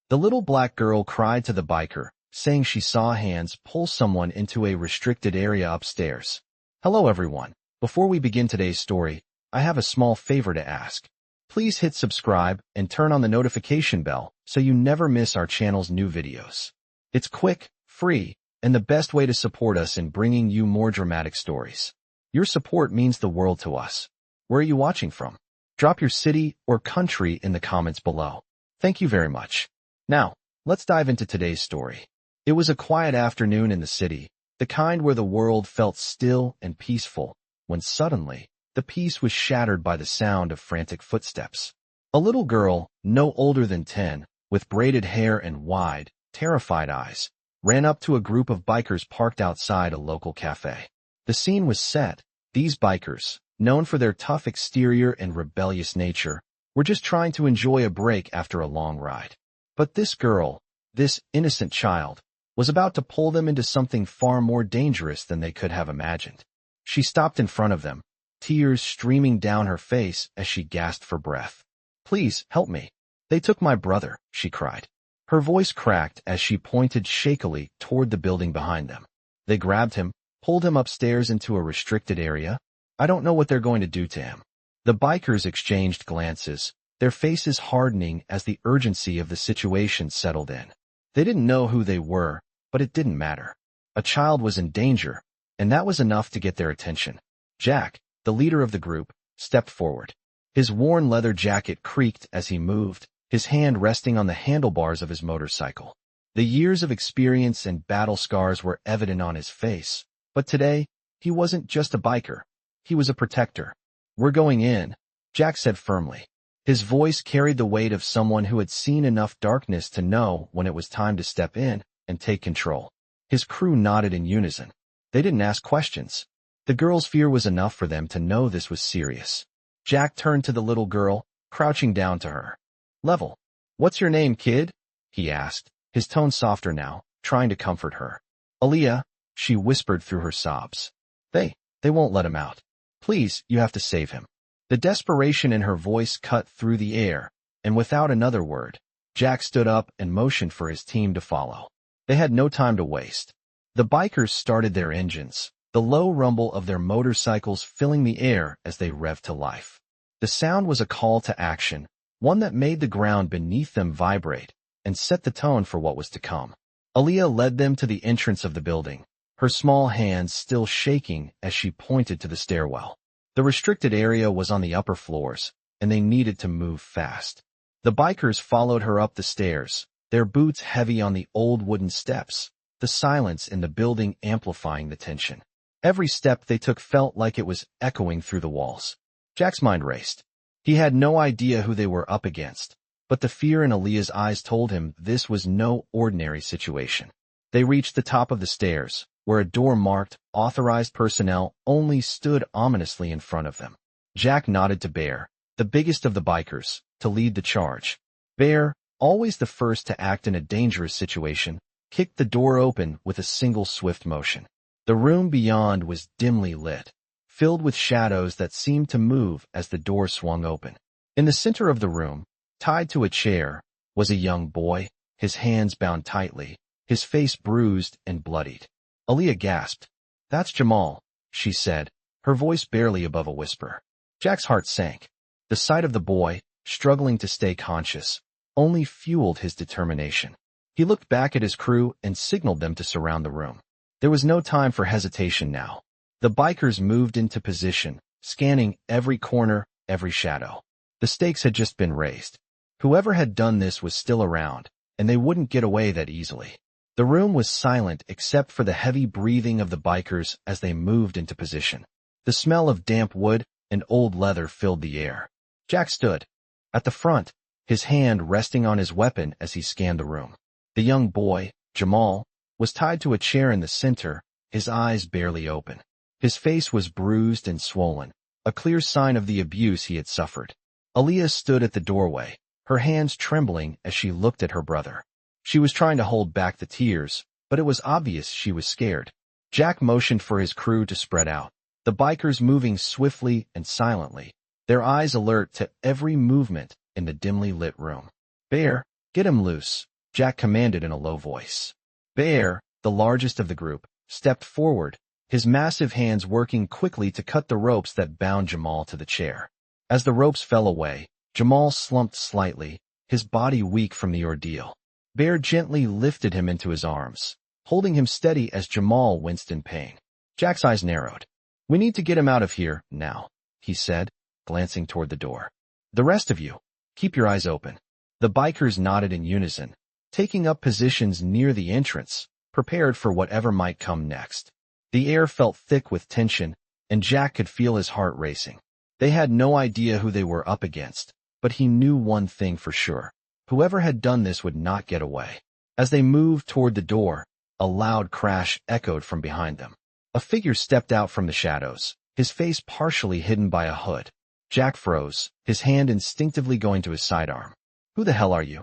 The little black girl cried to the biker, saying she saw hands pull someone into a restricted area upstairs. Hello everyone. Before we begin today's story, I have a small favor to ask. Please hit subscribe and turn on the notification bell so you never miss our channel's new videos. It's quick, free, and the best way to support us in bringing you more dramatic stories. Your support means the world to us. Where are you watching from? Drop your city or country in the comments below. Thank you very much. Now, let's dive into today's story. It was a quiet afternoon in the city, the kind where the world felt still and peaceful, when suddenly, the peace was shattered by the sound of frantic footsteps. A little girl, no older than 10, with braided hair and wide, terrified eyes, ran up to a group of bikers parked outside a local cafe. The scene was set. These bikers, known for their tough exterior and rebellious nature, were just trying to enjoy a break after a long ride. But this girl, this innocent child, was about to pull them into something far more dangerous than they could have imagined. She stopped in front of them, tears streaming down her face as she gasped for breath. "Please, help me. They took my brother," she cried. Her voice cracked as she pointed shakily toward the building behind them. "They grabbed him, pulled him upstairs into a restricted area. I don't know what they're going to do to him." The bikers exchanged glances, their faces hardening as the urgency of the situation settled in. They didn't know who they were, but it didn't matter. A child was in danger, and that was enough to get their attention. Jack, the leader of the group, stepped forward. His worn leather jacket creaked as he moved, his hand resting on the handlebars of his motorcycle. The years of experience and battle scars were evident on his face, but today, he wasn't just a biker. He was a protector. "We're going in," Jack said firmly. His voice carried the weight of someone who had seen enough darkness to know when it was time to step in and take control. His crew nodded in unison. They didn't ask questions. The girl's fear was enough for them to know this was serious. Jack turned to the little girl, crouching down to her. "Level. What's your name, kid?" he asked, his tone softer now, trying to comfort her. "Aaliyah," she whispered through her sobs. They won't let him out. Please, you have to save him." The desperation in her voice cut through the air, and without another word, Jack stood up and motioned for his team to follow. They had no time to waste. The bikers started their engines, the low rumble of their motorcycles filling the air as they revved to life. The sound was a call to action, one that made the ground beneath them vibrate and set the tone for what was to come. Aaliyah led them to the entrance of the building, her small hands still shaking as she pointed to the stairwell. The restricted area was on the upper floors, and they needed to move fast. The bikers followed her up the stairs, their boots heavy on the old wooden steps, the silence in the building amplifying the tension. Every step they took felt like it was echoing through the walls. Jack's mind raced. He had no idea who they were up against, but the fear in Aaliyah's eyes told him this was no ordinary situation. They reached the top of the stairs, where a door marked "Authorized Personnel" only stood ominously in front of them. Jack nodded to Bear, the biggest of the bikers, to lead the charge. Bear, always the first to act in a dangerous situation, kicked the door open with a single swift motion. The room beyond was dimly lit, filled with shadows that seemed to move as the door swung open. In the center of the room, tied to a chair, was a young boy, his hands bound tightly, his face bruised and bloodied. Aaliyah gasped. "That's Jamal," she said, her voice barely above a whisper. Jack's heart sank. The sight of the boy, struggling to stay conscious, only fueled his determination. He looked back at his crew and signaled them to surround the room. There was no time for hesitation now. The bikers moved into position, scanning every corner, every shadow. The stakes had just been raised. Whoever had done this was still around, and they wouldn't get away that easily. The room was silent except for the heavy breathing of the bikers as they moved into position. The smell of damp wood and old leather filled the air. Jack stood at the front, his hand resting on his weapon as he scanned the room. The young boy, Jamal, was tied to a chair in the center, his eyes barely open. His face was bruised and swollen, a clear sign of the abuse he had suffered. Aaliyah stood at the doorway, her hands trembling as she looked at her brother. She was trying to hold back the tears, but it was obvious she was scared. Jack motioned for his crew to spread out, the bikers moving swiftly and silently, their eyes alert to every movement in the dimly lit room. "Bear, get him loose," Jack commanded in a low voice. Bear, the largest of the group, stepped forward, his massive hands working quickly to cut the ropes that bound Jamal to the chair. As the ropes fell away, Jamal slumped slightly, his body weak from the ordeal. Bear gently lifted him into his arms, holding him steady as Jamal winced in pain. Jack's eyes narrowed. We need to get him out of here, now, he said, glancing toward the door. The rest of you, keep your eyes open. The bikers nodded in unison, taking up positions near the entrance, prepared for whatever might come next. The air felt thick with tension, and Jack could feel his heart racing. They had no idea who they were up against, but he knew one thing for sure. Whoever had done this would not get away. As they moved toward the door, a loud crash echoed from behind them. A figure stepped out from the shadows, his face partially hidden by a hood. Jack froze, his hand instinctively going to his sidearm. Who the hell are you?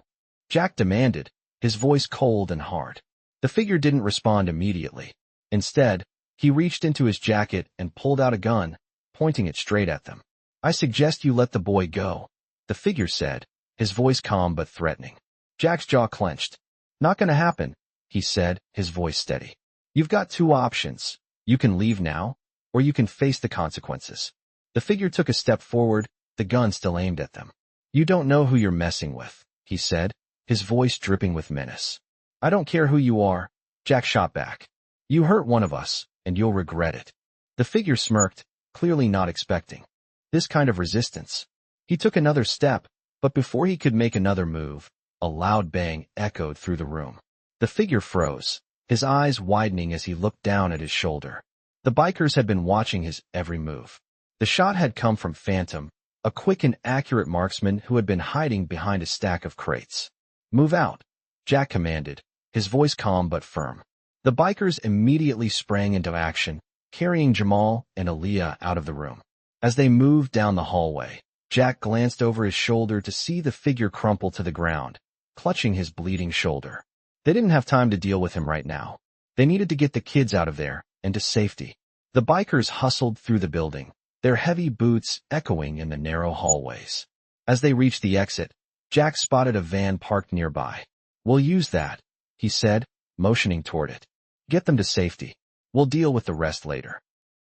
Jack demanded, his voice cold and hard. The figure didn't respond immediately. Instead, he reached into his jacket and pulled out a gun, pointing it straight at them. I suggest you let the boy go, the figure said, his voice calm but threatening. Jack's jaw clenched. Not gonna happen, he said, his voice steady. You've got two options. You can leave now, or you can face the consequences. The figure took a step forward, the gun still aimed at them. You don't know who you're messing with, he said, his voice dripping with menace. I don't care who you are, Jack shot back. You hurt one of us, and you'll regret it. The figure smirked, clearly not expecting this kind of resistance. He took another step, but before he could make another move, a loud bang echoed through the room. The figure froze, his eyes widening as he looked down at his shoulder. The bikers had been watching his every move. The shot had come from Phantom, a quick and accurate marksman who had been hiding behind a stack of crates. Move out, Jack commanded, his voice calm but firm. The bikers immediately sprang into action, carrying Jamal and Aaliyah out of the room. As they moved down the hallway, Jack glanced over his shoulder to see the figure crumple to the ground, clutching his bleeding shoulder. They didn't have time to deal with him right now. They needed to get the kids out of there and to safety. The bikers hustled through the building, their heavy boots echoing in the narrow hallways. As they reached the exit, Jack spotted a van parked nearby. We'll use that, he said, motioning toward it. Get them to safety. We'll deal with the rest later.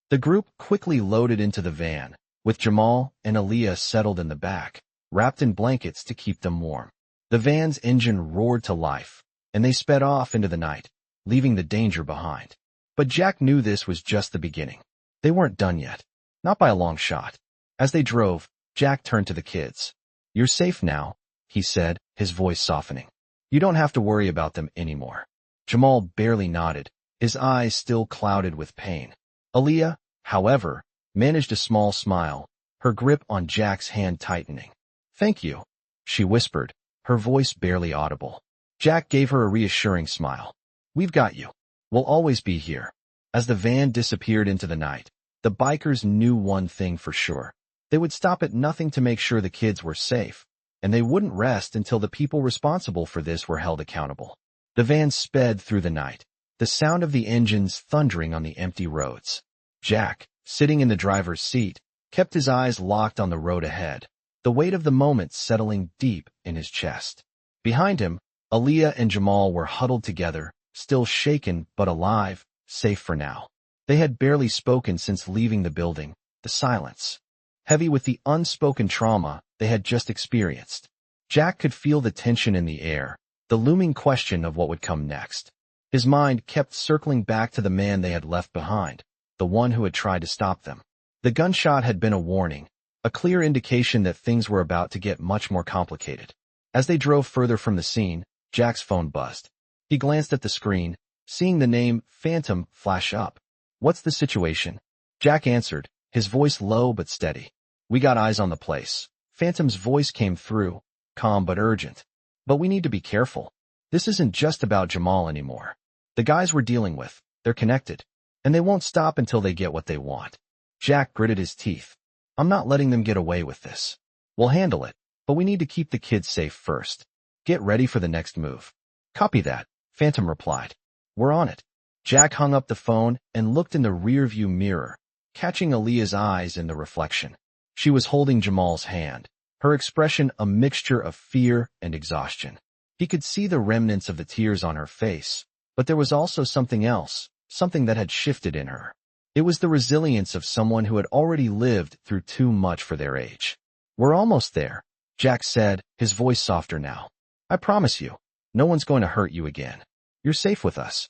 The group quickly loaded into the van, with Jamal and Aaliyah settled in the back, wrapped in blankets to keep them warm. The van's engine roared to life, and they sped off into the night, leaving the danger behind. But Jack knew this was just the beginning. They weren't done yet. Not by a long shot. As they drove, Jack turned to the kids. You're safe now, he said, his voice softening. You don't have to worry about them anymore. Jamal barely nodded, his eyes still clouded with pain. Aaliyah, however, managed a small smile, her grip on Jack's hand tightening. Thank you, she whispered, her voice barely audible. Jack gave her a reassuring smile. We've got you. We'll always be here. As the van disappeared into the night, the bikers knew one thing for sure. They would stop at nothing to make sure the kids were safe, and they wouldn't rest until the people responsible for this were held accountable. The van sped through the night, the sound of the engines thundering on the empty roads. Jack, sitting in the driver's seat, kept his eyes locked on the road ahead, the weight of the moment settling deep in his chest. Behind him, Aaliyah and Jamal were huddled together, still shaken but alive, safe for now. They had barely spoken since leaving the building, the silence, heavy with the unspoken trauma they had just experienced. Jack could feel the tension in the air, the looming question of what would come next. His mind kept circling back to the man they had left behind, the one who had tried to stop them. The gunshot had been a warning, a clear indication that things were about to get much more complicated. As they drove further from the scene, Jack's phone buzzed. He glanced at the screen, seeing the name Phantom flash up. What's the situation? Jack answered, his voice low but steady. We got eyes on the place. Phantom's voice came through, calm but urgent. But we need to be careful. This isn't just about Jamal anymore. The guys we're dealing with, they're connected, and they won't stop until they get what they want. Jack gritted his teeth. I'm not letting them get away with this. We'll handle it, but we need to keep the kids safe first. Get ready for the next move. Copy that, Phantom replied. We're on it. Jack hung up the phone and looked in the rearview mirror, catching Aaliyah's eyes in the reflection. She was holding Jamal's hand, her expression a mixture of fear and exhaustion. He could see the remnants of the tears on her face, but there was also something else, something that had shifted in her. It was the resilience of someone who had already lived through too much for their age. "We're almost there," Jack said, his voice softer now. "I promise you, no one's going to hurt you again. You're safe with us."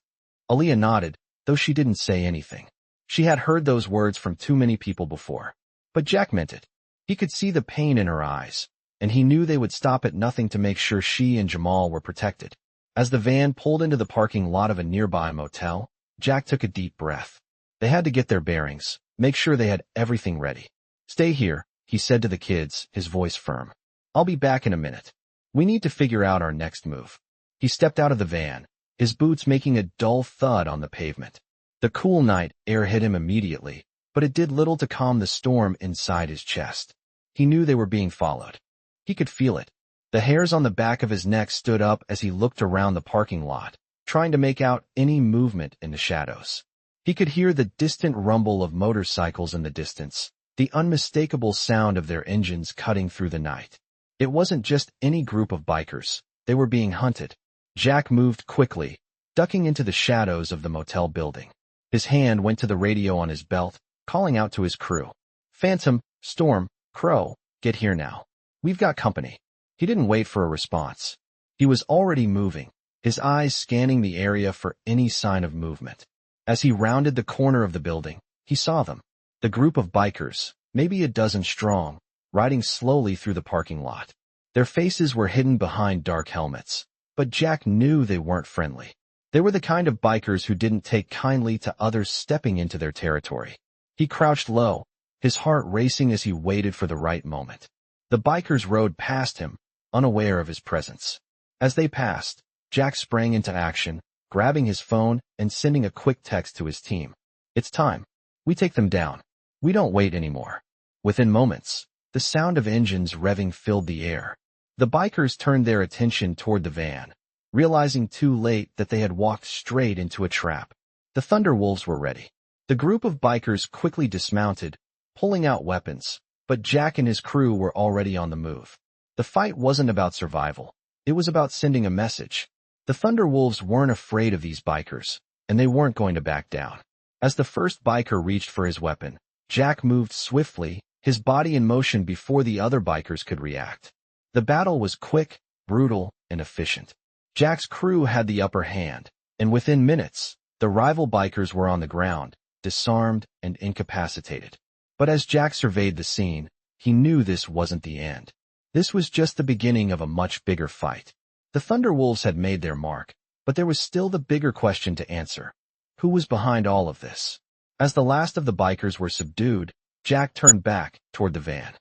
Aaliyah nodded, though she didn't say anything. She had heard those words from too many people before. But Jack meant it. He could see the pain in her eyes, and he knew they would stop at nothing to make sure she and Jamal were protected. As the van pulled into the parking lot of a nearby motel, Jack took a deep breath. They had to get their bearings, make sure they had everything ready. "Stay here," he said to the kids, his voice firm. "I'll be back in a minute. We need to figure out our next move." He stepped out of the van, his boots making a dull thud on the pavement. The cool night air hit him immediately, but it did little to calm the storm inside his chest. He knew they were being followed. He could feel it. The hairs on the back of his neck stood up as he looked around the parking lot, trying to make out any movement in the shadows. He could hear the distant rumble of motorcycles in the distance, the unmistakable sound of their engines cutting through the night. It wasn't just any group of bikers. They were being hunted. Jack moved quickly, ducking into the shadows of the motel building. His hand went to the radio on his belt, calling out to his crew. "Phantom, Storm, Crow, get here now. We've got company." He didn't wait for a response. He was already moving, his eyes scanning the area for any sign of movement. As he rounded the corner of the building, he saw them. The group of bikers, maybe a dozen strong, riding slowly through the parking lot. Their faces were hidden behind dark helmets, but Jack knew they weren't friendly. They were the kind of bikers who didn't take kindly to others stepping into their territory. He crouched low, his heart racing as he waited for the right moment. The bikers rode past him, unaware of his presence. As they passed, Jack sprang into action, grabbing his phone and sending a quick text to his team. "It's time. We take them down. We don't wait anymore." Within moments, the sound of engines revving filled the air. The bikers turned their attention toward the van, realizing too late that they had walked straight into a trap. The Thunderwolves were ready. The group of bikers quickly dismounted, pulling out weapons, but Jack and his crew were already on the move. The fight wasn't about survival. It was about sending a message. The Thunderwolves weren't afraid of these bikers, and they weren't going to back down. As the first biker reached for his weapon, Jack moved swiftly, his body in motion before the other bikers could react. The battle was quick, brutal, and efficient. Jack's crew had the upper hand, and within minutes, the rival bikers were on the ground, disarmed and incapacitated. But as Jack surveyed the scene, he knew this wasn't the end. This was just the beginning of a much bigger fight. The Thunderwolves had made their mark, but there was still the bigger question to answer. Who was behind all of this? As the last of the bikers were subdued, Jack turned back toward the van.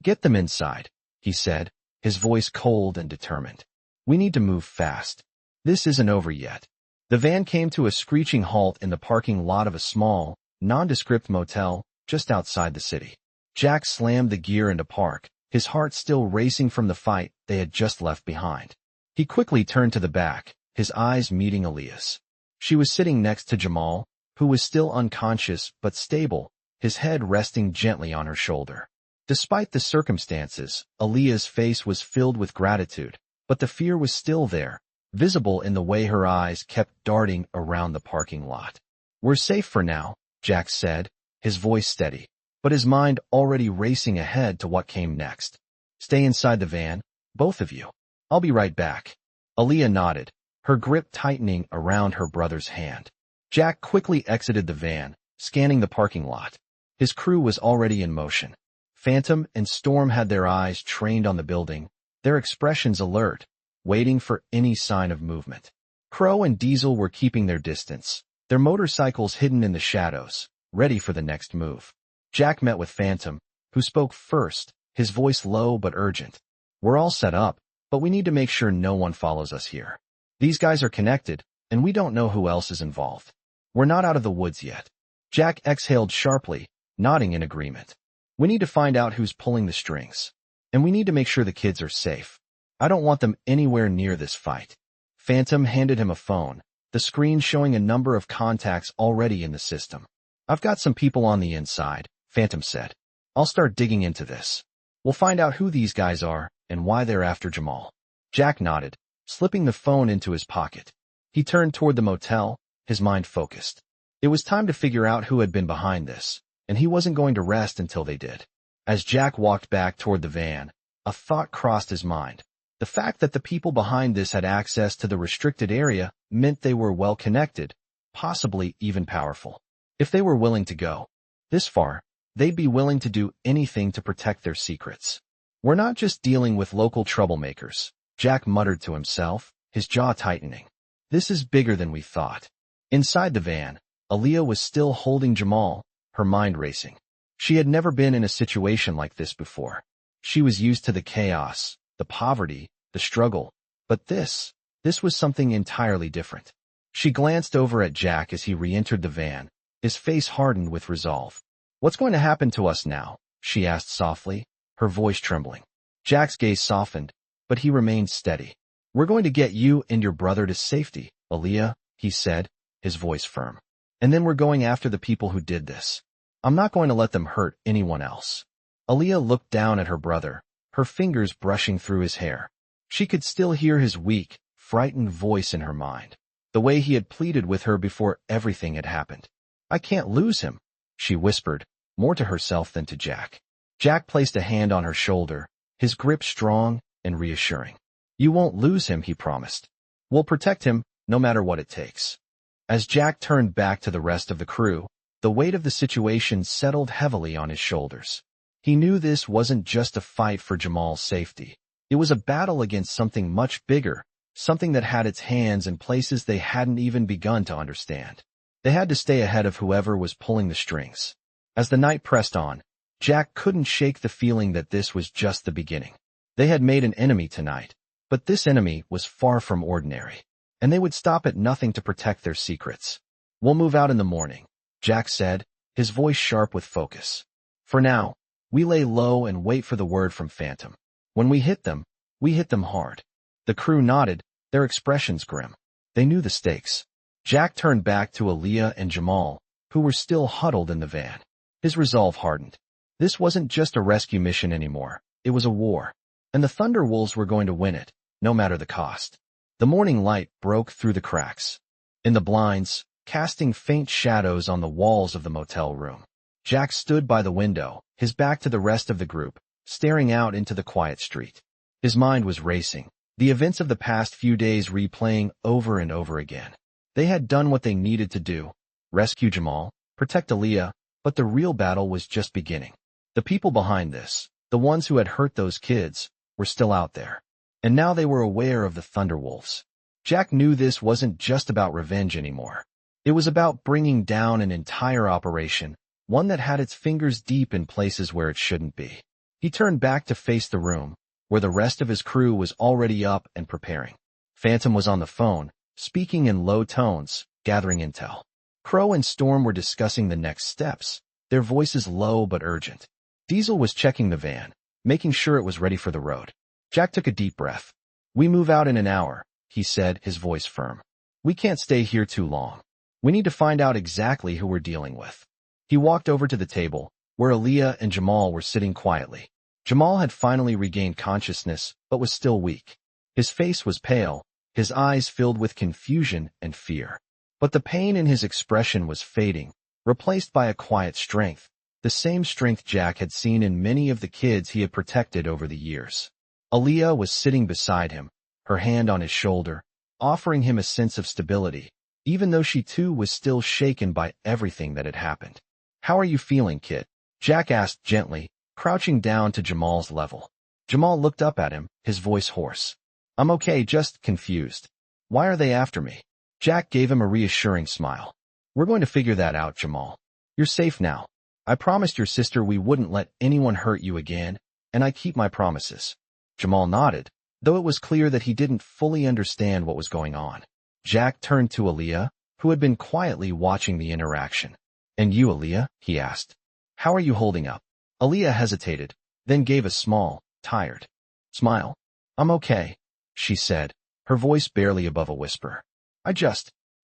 "Get them inside," he said, his voice cold and determined. "We need to move fast. This isn't over yet." The van came to a screeching halt in the parking lot of a small, nondescript motel just outside the city. Jack slammed the gear into park, his heart still racing from the fight they had just left behind. He quickly turned to the back, his eyes meeting Aaliyah's. She was sitting next to Jamal, who was still unconscious but stable, his head resting gently on her shoulder. Despite the circumstances, Aaliyah's face was filled with gratitude, but the fear was still there, visible in the way her eyes kept darting around the parking lot. "We're safe for now," Jack said, his voice steady, but his mind already racing ahead to what came next. "Stay inside the van, both of you. I'll be right back." Aaliyah nodded, her grip tightening around her brother's hand. Jack quickly exited the van, scanning the parking lot. His crew was already in motion. Phantom and Storm had their eyes trained on the building, their expressions alert, waiting for any sign of movement. Crow and Diesel were keeping their distance, their motorcycles hidden in the shadows, ready for the next move. Jack met with Phantom, who spoke first, his voice low but urgent. "We're all set up, but we need to make sure no one follows us here. These guys are connected, and we don't know who else is involved. We're not out of the woods yet." Jack exhaled sharply, nodding in agreement. "We need to find out who's pulling the strings. And we need to make sure the kids are safe. I don't want them anywhere near this fight." Phantom handed him a phone, the screen showing a number of contacts already in the system. "I've got some people on the inside," Phantom said. "I'll start digging into this. We'll find out who these guys are and why they're after Jamal." Jack nodded, slipping the phone into his pocket. He turned toward the motel, his mind focused. It was time to figure out who had been behind this, and he wasn't going to rest until they did. As Jack walked back toward the van, a thought crossed his mind. The fact that the people behind this had access to the restricted area meant they were well connected, possibly even powerful. If they were willing to go this far, they'd be willing to do anything to protect their secrets. We're not just dealing with local troublemakers, Jack muttered to himself, his jaw tightening. This is bigger than we thought. Inside the van, Aaliyah was still holding Jamal, her mind racing. She had never been in a situation like this before. She was used to the chaos, the poverty, the struggle, but this was something entirely different. She glanced over at Jack as he re-entered the van, his face hardened with resolve. "What's going to happen to us now?" she asked softly, her voice trembling. Jack's gaze softened, but he remained steady. "We're going to get you and your brother to safety, Aaliyah," he said, his voice firm. "And then we're going after the people who did this. I'm not going to let them hurt anyone else." Aaliyah looked down at her brother, her fingers brushing through his hair. She could still hear his weak, frightened voice in her mind, the way he had pleaded with her before everything had happened. "I can't lose him," she whispered, more to herself than to Jack. Jack placed a hand on her shoulder, his grip strong and reassuring. "You won't lose him," he promised. "We'll protect him, no matter what it takes." As Jack turned back to the rest of the crew, the weight of the situation settled heavily on his shoulders. He knew this wasn't just a fight for Jamal's safety. It was a battle against something much bigger, something that had its hands in places they hadn't even begun to understand. They had to stay ahead of whoever was pulling the strings. As the night pressed on, Jack couldn't shake the feeling that this was just the beginning. They had made an enemy tonight, but this enemy was far from ordinary, and they would stop at nothing to protect their secrets. "We'll move out in the morning," Jack said, his voice sharp with focus. "For now, we lay low and wait for the word from Phantom. When we hit them hard." The crew nodded, their expressions grim. They knew the stakes. Jack turned back to Aaliyah and Jamal, who were still huddled in the van. His resolve hardened. This wasn't just a rescue mission anymore, it was a war. And the Thunderwolves were going to win it, no matter the cost. The morning light broke through the cracks in the blinds, casting faint shadows on the walls of the motel room. Jack stood by the window, his back to the rest of the group, staring out into the quiet street. His mind was racing, the events of the past few days replaying over and over again. They had done what they needed to do, rescue Jamal, protect Aaliyah, but the real battle was just beginning. The people behind this, the ones who had hurt those kids, were still out there. And now they were aware of the Thunderwolves. Jack knew this wasn't just about revenge anymore. It was about bringing down an entire operation, one that had its fingers deep in places where it shouldn't be. He turned back to face the room, where the rest of his crew was already up and preparing. Phantom was on the phone, speaking in low tones, gathering intel. Crow and Storm were discussing the next steps, their voices low but urgent. Diesel was checking the van, making sure it was ready for the road. Jack took a deep breath. "We move out in an hour," he said, his voice firm. "We can't stay here too long. We need to find out exactly who we're dealing with." He walked over to the table, where Aaliyah and Jamal were sitting quietly. Jamal had finally regained consciousness, but was still weak. His face was pale, his eyes filled with confusion and fear. But the pain in his expression was fading, replaced by a quiet strength, the same strength Jack had seen in many of the kids he had protected over the years. Aaliyah was sitting beside him, her hand on his shoulder, offering him a sense of stability, even though she too was still shaken by everything that had happened. "How are you feeling, kid?" Jack asked gently, crouching down to Jamal's level. Jamal looked up at him, his voice hoarse. "I'm okay, just confused. Why are they after me?" Jack gave him a reassuring smile. "We're going to figure that out, Jamal. You're safe now. I promised your sister we wouldn't let anyone hurt you again, and I keep my promises." Jamal nodded, though it was clear that he didn't fully understand what was going on. Jack turned to Aaliyah, who had been quietly watching the interaction. "And you, Aaliyah?" he asked. "How are you holding up?" Aaliyah hesitated, then gave a small, tired smile. "I'm okay," she said, her voice barely above a whisper.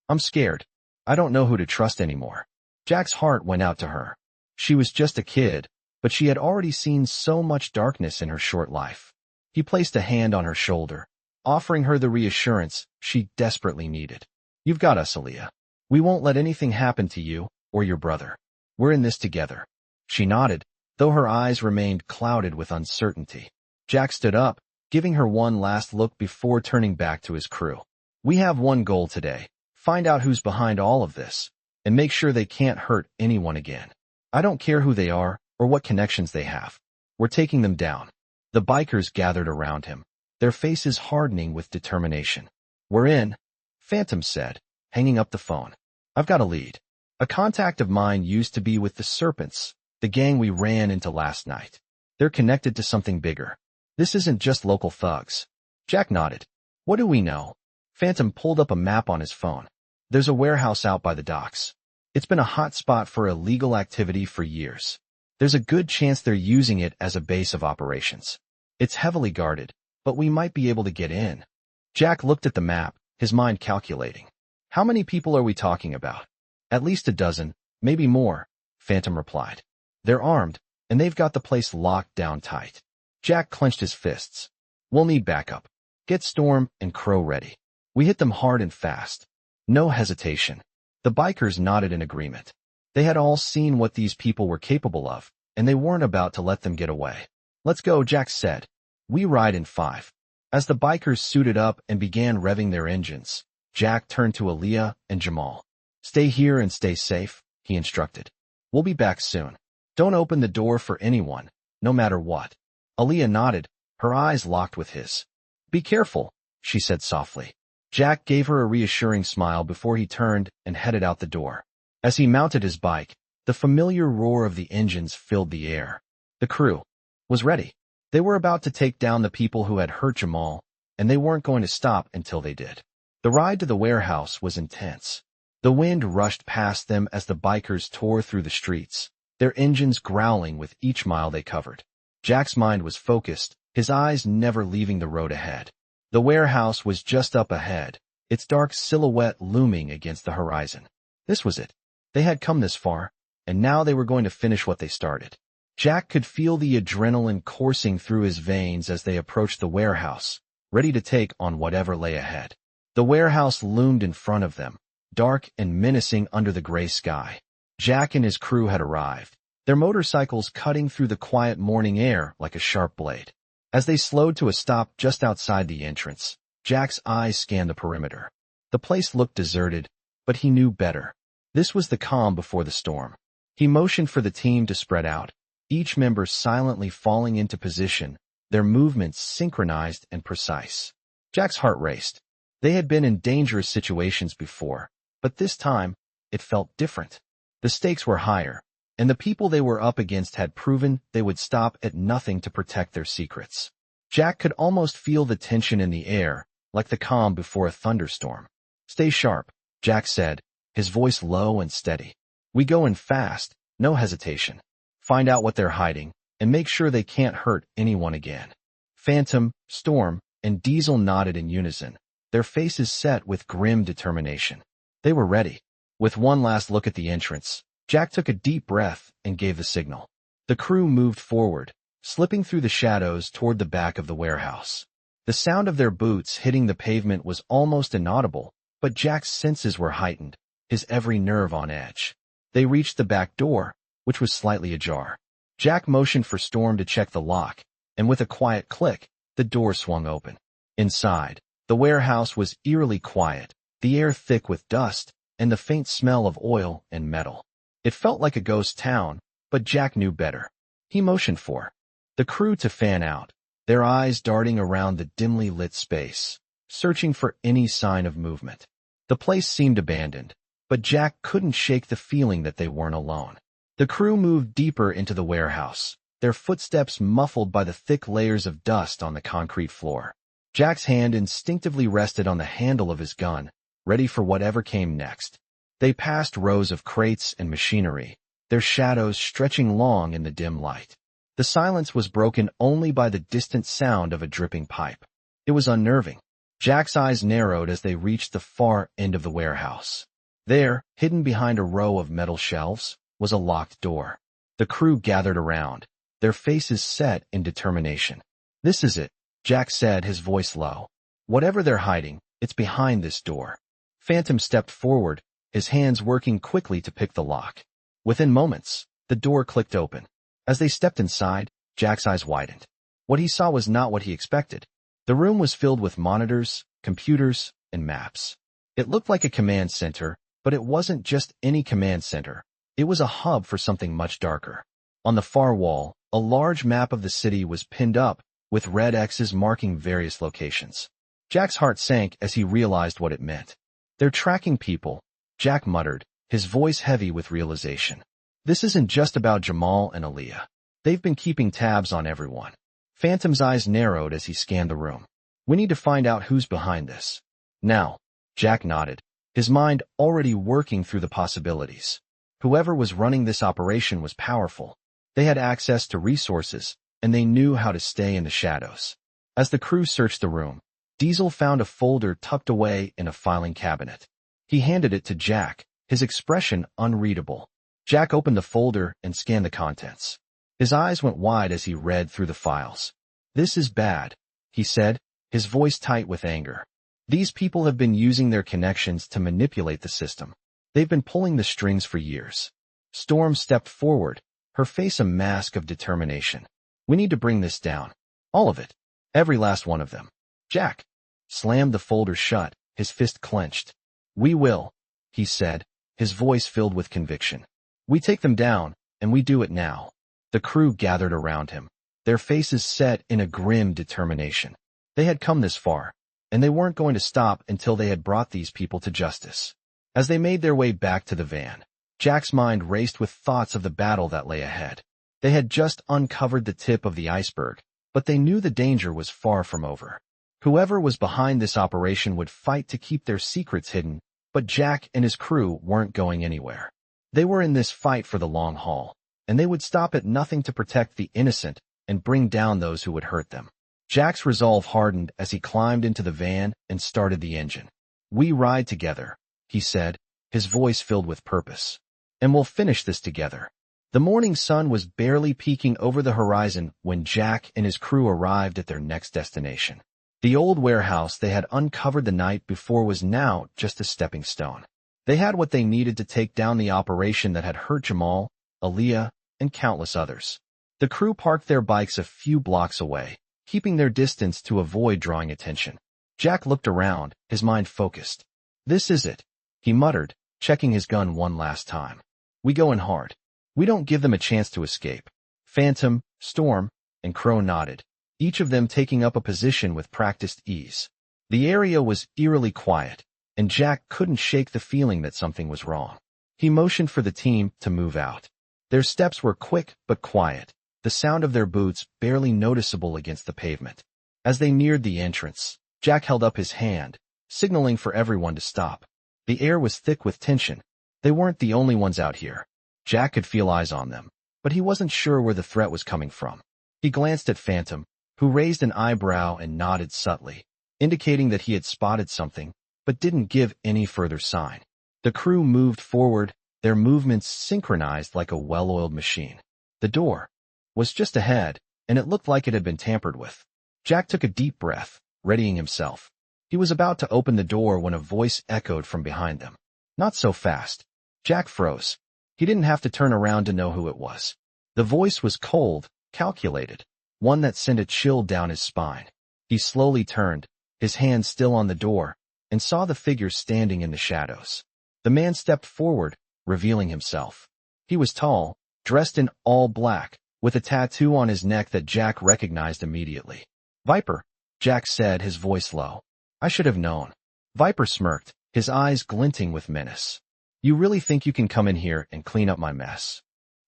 I'm scared. I don't know who to trust anymore." Jack's heart went out to her. She was just a kid, but she had already seen so much darkness in her short life. He placed a hand on her shoulder, offering her the reassurance she desperately needed. "You've got us, Aaliyah. We won't let anything happen to you or your brother. We're in this together." She nodded, though her eyes remained clouded with uncertainty. Jack stood up, giving her one last look before turning back to his crew. "We have one goal today. Find out who's behind all of this, and make sure they can't hurt anyone again. I don't care who they are or what connections they have. We're taking them down." The bikers gathered around him, their faces hardening with determination. "We're in," Phantom said, hanging up the phone. "I've got a lead. A contact of mine used to be with the Serpents, the gang we ran into last night. They're connected to something bigger. This isn't just local thugs." Jack nodded. "What do we know?" Phantom pulled up a map on his phone. "There's a warehouse out by the docks. It's been a hot spot for illegal activity for years. There's a good chance they're using it as a base of operations. It's heavily guarded, but we might be able to get in." Jack looked at the map, his mind calculating. "How many people are we talking about?" "At least a dozen, maybe more," Phantom replied. "They're armed, and they've got the place locked down tight." Jack clenched his fists. "We'll need backup. Get Storm and Crow ready. We hit them hard and fast." No hesitation. The bikers nodded in agreement. They had all seen what these people were capable of, and they weren't about to let them get away. "Let's go," Jack said. "We ride in 5. As the bikers suited up and began revving their engines, Jack turned to Aaliyah and Jamal. "Stay here and stay safe," he instructed. "We'll be back soon. Don't open the door for anyone, no matter what." Aaliyah nodded, her eyes locked with his. "Be careful," she said softly. Jack gave her a reassuring smile before he turned and headed out the door. As he mounted his bike, the familiar roar of the engines filled the air. The crew was ready. They were about to take down the people who had hurt Jamal, and they weren't going to stop until they did. The ride to the warehouse was intense. The wind rushed past them as the bikers tore through the streets, their engines growling with each mile they covered. Jack's mind was focused, his eyes never leaving the road ahead. The warehouse was just up ahead, its dark silhouette looming against the horizon. This was it. They had come this far, and now they were going to finish what they started. Jack could feel the adrenaline coursing through his veins as they approached the warehouse, ready to take on whatever lay ahead. The warehouse loomed in front of them, dark and menacing under the gray sky. Jack and his crew had arrived, their motorcycles cutting through the quiet morning air like a sharp blade. As they slowed to a stop just outside the entrance, Jack's eyes scanned the perimeter. The place looked deserted, but he knew better. This was the calm before the storm. He motioned for the team to spread out, each member silently falling into position, their movements synchronized and precise. Jack's heart raced. They had been in dangerous situations before, but this time, it felt different. The stakes were higher, and the people they were up against had proven they would stop at nothing to protect their secrets. Jack could almost feel the tension in the air, like the calm before a thunderstorm. "Stay sharp," Jack said, his voice low and steady. "We go in fast, no hesitation. Find out what they're hiding, and make sure they can't hurt anyone again." Phantom, Storm, and Diesel nodded in unison, their faces set with grim determination. They were ready. With one last look at the entrance, Jack took a deep breath and gave the signal. The crew moved forward, slipping through the shadows toward the back of the warehouse. The sound of their boots hitting the pavement was almost inaudible, but Jack's senses were heightened, his every nerve on edge. They reached the back door, which was slightly ajar. Jack motioned for Storm to check the lock, and with a quiet click, the door swung open. Inside, the warehouse was eerily quiet, the air thick with dust, and the faint smell of oil and metal. It felt like a ghost town, but Jack knew better. He motioned for the crew to fan out, their eyes darting around the dimly lit space, searching for any sign of movement. The place seemed abandoned, but Jack couldn't shake the feeling that they weren't alone. The crew moved deeper into the warehouse, their footsteps muffled by the thick layers of dust on the concrete floor. Jack's hand instinctively rested on the handle of his gun, ready for whatever came next. They passed rows of crates and machinery, their shadows stretching long in the dim light. The silence was broken only by the distant sound of a dripping pipe. It was unnerving. Jack's eyes narrowed as they reached the far end of the warehouse. There, hidden behind a row of metal shelves, was a locked door. The crew gathered around, their faces set in determination. "This is it," Jack said, his voice low. Whatever they're hiding, it's behind this door. Phantom stepped forward, his hands working quickly to pick the lock. Within moments, the door clicked open. As they stepped inside, Jack's eyes widened. What he saw was not what he expected. The room was filled with monitors, computers, and maps. It looked like a command center, but it wasn't just any command center. It was a hub for something much darker. On the far wall, a large map of the city was pinned up, with red X's marking various locations. Jack's heart sank as he realized what it meant. They're tracking people, Jack muttered, his voice heavy with realization. This isn't just about Jamal and Aaliyah. They've been keeping tabs on everyone. Phantom's eyes narrowed as he scanned the room. We need to find out who's behind this. Now, Jack nodded, his mind already working through the possibilities. Whoever was running this operation was powerful. They had access to resources, and they knew how to stay in the shadows. As the crew searched the room, Diesel found a folder tucked away in a filing cabinet. He handed it to Jack, his expression unreadable. Jack opened the folder and scanned the contents. His eyes went wide as he read through the files. This is bad, he said, his voice tight with anger. These people have been using their connections to manipulate the system. They've been pulling the strings for years. Storm stepped forward, her face a mask of determination. We need to bring this down. All of it. Every last one of them. Jack slammed the folder shut, his fist clenched. We will, he said, his voice filled with conviction. We take them down, and we do it now. The crew gathered around him, their faces set in a grim determination. They had come this far, and they weren't going to stop until they had brought these people to justice. As they made their way back to the van, Jack's mind raced with thoughts of the battle that lay ahead. They had just uncovered the tip of the iceberg, but they knew the danger was far from over. Whoever was behind this operation would fight to keep their secrets hidden, but Jack and his crew weren't going anywhere. They were in this fight for the long haul, and they would stop at nothing to protect the innocent and bring down those who would hurt them. Jack's resolve hardened as he climbed into the van and started the engine. We ride together, he said, his voice filled with purpose. And we'll finish this together. The morning sun was barely peeking over the horizon when Jack and his crew arrived at their next destination. The old warehouse they had uncovered the night before was now just a stepping stone. They had what they needed to take down the operation that had hurt Jamal, Aaliyah, and countless others. The crew parked their bikes a few blocks away, keeping their distance to avoid drawing attention. Jack looked around, his mind focused. This is it, he muttered, checking his gun one last time. We go in hard. We don't give them a chance to escape. Phantom, Storm, and Crow nodded, each of them taking up a position with practiced ease. The area was eerily quiet, and Jack couldn't shake the feeling that something was wrong. He motioned for the team to move out. Their steps were quick but quiet, the sound of their boots barely noticeable against the pavement. As they neared the entrance, Jack held up his hand, signaling for everyone to stop. The air was thick with tension. They weren't the only ones out here. Jack could feel eyes on them, but he wasn't sure where the threat was coming from. He glanced at Phantom, who raised an eyebrow and nodded subtly, indicating that he had spotted something, but didn't give any further sign. The crew moved forward, their movements synchronized like a well-oiled machine. The door was just ahead, and it looked like it had been tampered with. Jack took a deep breath, readying himself. He was about to open the door when a voice echoed from behind them. Not so fast. Jack froze. He didn't have to turn around to know who it was. The voice was cold, calculated, one that sent a chill down his spine. He slowly turned, his hand still on the door, and saw the figure standing in the shadows. The man stepped forward, revealing himself. He was tall, dressed in all black, with a tattoo on his neck that Jack recognized immediately. Viper, Jack said, his voice low. I should have known. Viper smirked, his eyes glinting with menace. You really think you can come in here and clean up my mess?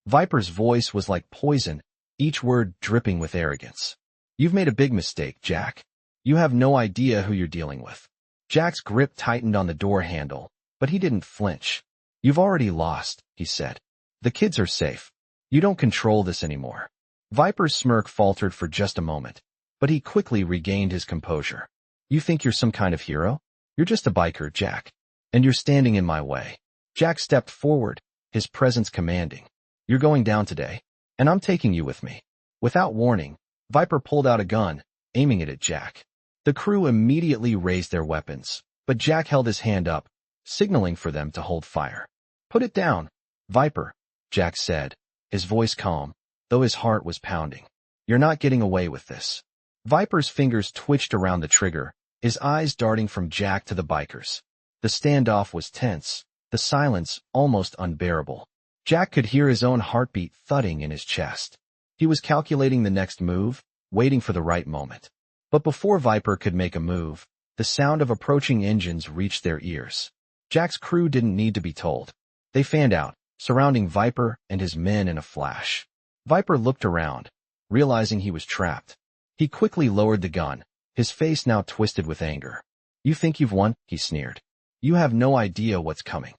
Viper's voice was like poison, each word dripping with arrogance. You've made a big mistake, Jack. You have no idea who you're dealing with. Jack's grip tightened on the door handle, but he didn't flinch. You've already lost, he said. The kids are safe. You don't control this anymore. Viper's smirk faltered for just a moment, but he quickly regained his composure. You think you're some kind of hero? You're just a biker, Jack. And you're standing in my way. Jack stepped forward, his presence commanding. You're going down today, and I'm taking you with me. Without warning, Viper pulled out a gun, aiming it at Jack. The crew immediately raised their weapons, but Jack held his hand up, signaling for them to hold fire. "Put it down, Viper," Jack said, his voice calm, though his heart was pounding. "You're not getting away with this." Viper's fingers twitched around the trigger, his eyes darting from Jack to the bikers. The standoff was tense, the silence almost unbearable. Jack could hear his own heartbeat thudding in his chest. He was calculating the next move, waiting for the right moment. But before Viper could make a move, the sound of approaching engines reached their ears. Jack's crew didn't need to be told. They fanned out, surrounding Viper and his men in a flash. Viper looked around, realizing he was trapped. He quickly lowered the gun, his face now twisted with anger. "You think you've won?" he sneered. "You have no idea what's coming."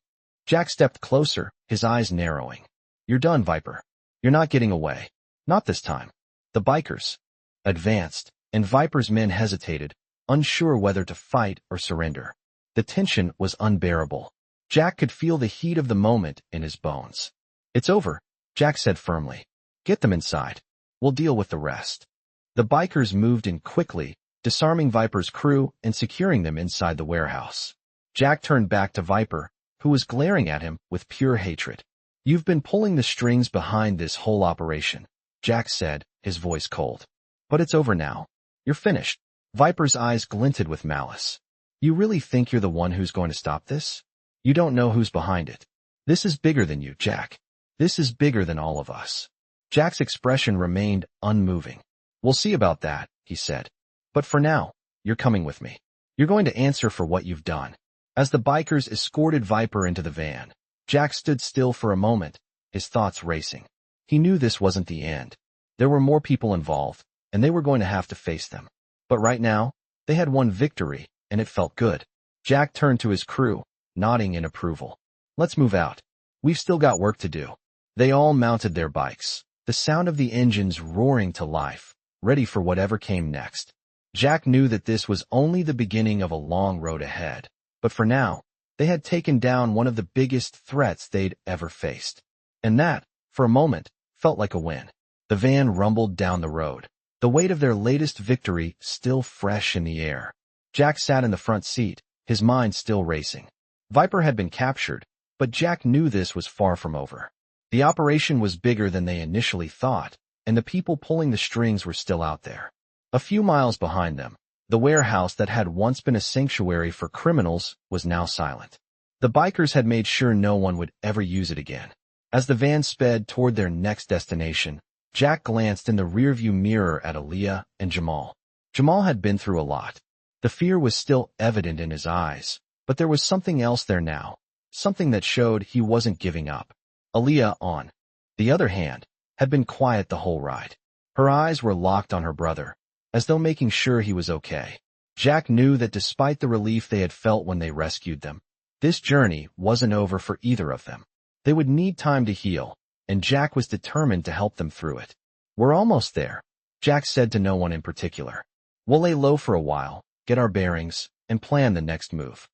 Jack stepped closer, his eyes narrowing. "You're done, Viper. You're not getting away. Not this time." The bikers advanced, and Viper's men hesitated, unsure whether to fight or surrender. The tension was unbearable. Jack could feel the heat of the moment in his bones. "It's over," Jack said firmly. "Get them inside. We'll deal with the rest." The bikers moved in quickly, disarming Viper's crew and securing them inside the warehouse. Jack turned back to Viper, who was glaring at him with pure hatred. "You've been pulling the strings behind this whole operation," Jack said, his voice cold. "But it's over now. You're finished." Viper's eyes glinted with malice. "You really think you're the one who's going to stop this? You don't know who's behind it. This is bigger than you, Jack. This is bigger than all of us." Jack's expression remained unmoving. "We'll see about that," he said. "But for now, you're coming with me. You're going to answer for what you've done." As the bikers escorted Viper into the van, Jack stood still for a moment, his thoughts racing. He knew this wasn't the end. There were more people involved, and they were going to have to face them. But right now, they had won victory, and it felt good. Jack turned to his crew, nodding in approval. "Let's move out. We've still got work to do." They all mounted their bikes, the sound of the engines roaring to life, ready for whatever came next. Jack knew that this was only the beginning of a long road ahead. But for now, they had taken down one of the biggest threats they'd ever faced. And that, for a moment, felt like a win. The van rumbled down the road, the weight of their latest victory still fresh in the air. Jack sat in the front seat, his mind still racing. Viper had been captured, but Jack knew this was far from over. The operation was bigger than they initially thought, and the people pulling the strings were still out there. A few miles behind them, the warehouse that had once been a sanctuary for criminals was now silent. The bikers had made sure no one would ever use it again. As the van sped toward their next destination, Jack glanced in the rearview mirror at Aaliyah and Jamal. Jamal had been through a lot. The fear was still evident in his eyes, but there was something else there now, something that showed he wasn't giving up. Aaliyah, on the other hand, had been quiet the whole ride. Her eyes were locked on her brother, as though making sure he was okay. Jack knew that despite the relief they had felt when they rescued them, this journey wasn't over for either of them. They would need time to heal, and Jack was determined to help them through it. "We're almost there," Jack said to no one in particular. "We'll lay low for a while, get our bearings, and plan the next move."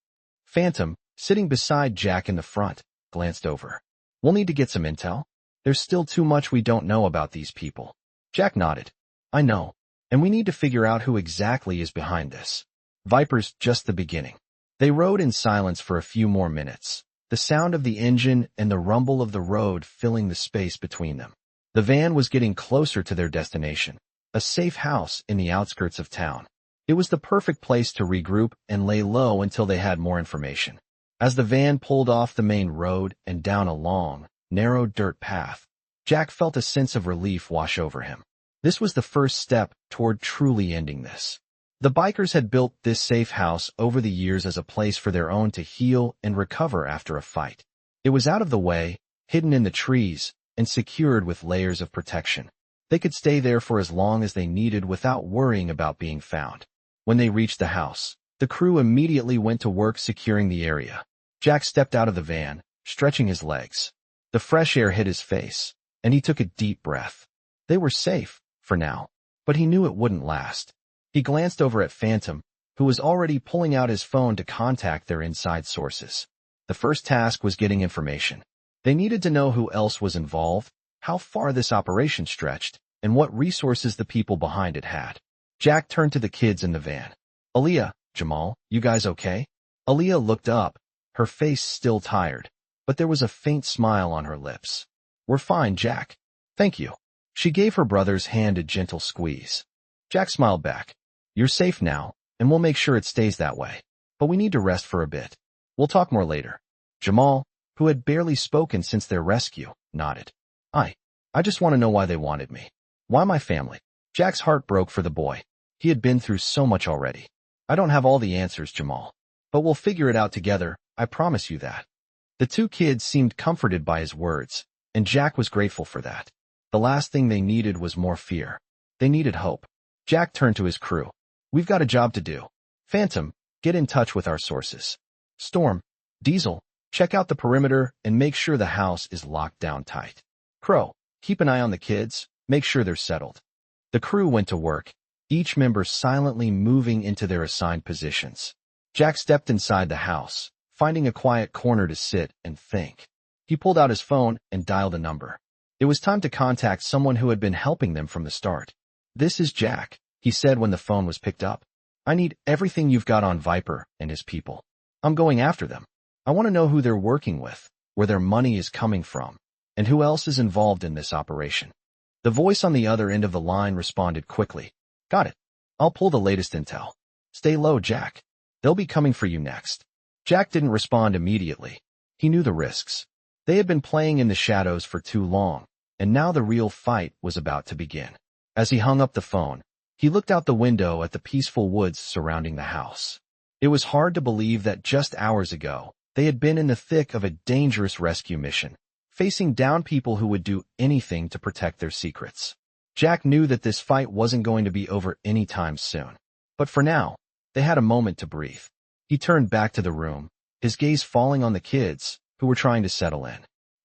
Phantom, sitting beside Jack in the front, glanced over. "We'll need to get some intel. There's still too much we don't know about these people." Jack nodded. "I know. And we need to figure out who exactly is behind this. Viper's just the beginning." They rode in silence for a few more minutes, the sound of the engine and the rumble of the road filling the space between them. The van was getting closer to their destination, a safe house in the outskirts of town. It was the perfect place to regroup and lay low until they had more information. As the van pulled off the main road and down a long, narrow dirt path, Jack felt a sense of relief wash over him. This was the first step toward truly ending this. The bikers had built this safe house over the years as a place for their own to heal and recover after a fight. It was out of the way, hidden in the trees, and secured with layers of protection. They could stay there for as long as they needed without worrying about being found. When they reached the house, the crew immediately went to work securing the area. Jack stepped out of the van, stretching his legs. The fresh air hit his face, and he took a deep breath. They were safe, for now, but he knew it wouldn't last. He glanced over at Phantom, who was already pulling out his phone to contact their inside sources. The first task was getting information. They needed to know who else was involved, how far this operation stretched, and what resources the people behind it had. Jack turned to the kids in the van. Aaliyah, Jamal, you guys okay? Aaliyah looked up, her face still tired, but there was a faint smile on her lips. We're fine, Jack. Thank you. She gave her brother's hand a gentle squeeze. Jack smiled back. You're safe now, and we'll make sure it stays that way. But we need to rest for a bit. We'll talk more later. Jamal, who had barely spoken since their rescue, nodded. I just want to know why they wanted me. Why my family? Jack's heart broke for the boy. He had been through so much already. I don't have all the answers, Jamal. But we'll figure it out together, I promise you that. The two kids seemed comforted by his words, and Jack was grateful for that. The last thing they needed was more fear. They needed hope. Jack turned to his crew. We've got a job to do. Phantom, get in touch with our sources. Storm, Diesel, check out the perimeter and make sure the house is locked down tight. Crow, keep an eye on the kids, make sure they're settled. The crew went to work, each member silently moving into their assigned positions. Jack stepped inside the house, finding a quiet corner to sit and think. He pulled out his phone and dialed a number. It was time to contact someone who had been helping them from the start. This is Jack, he said when the phone was picked up. I need everything you've got on Viper and his people. I'm going after them. I want to know who they're working with, where their money is coming from, and who else is involved in this operation. The voice on the other end of the line responded quickly. Got it. I'll pull the latest intel. Stay low, Jack. They'll be coming for you next. Jack didn't respond immediately. He knew the risks. They had been playing in the shadows for too long, and now the real fight was about to begin. As he hung up the phone, he looked out the window at the peaceful woods surrounding the house. It was hard to believe that just hours ago, they had been in the thick of a dangerous rescue mission, facing down people who would do anything to protect their secrets. Jack knew that this fight wasn't going to be over anytime soon. But for now, they had a moment to breathe. He turned back to the room, his gaze falling on the kids, who were trying to settle in.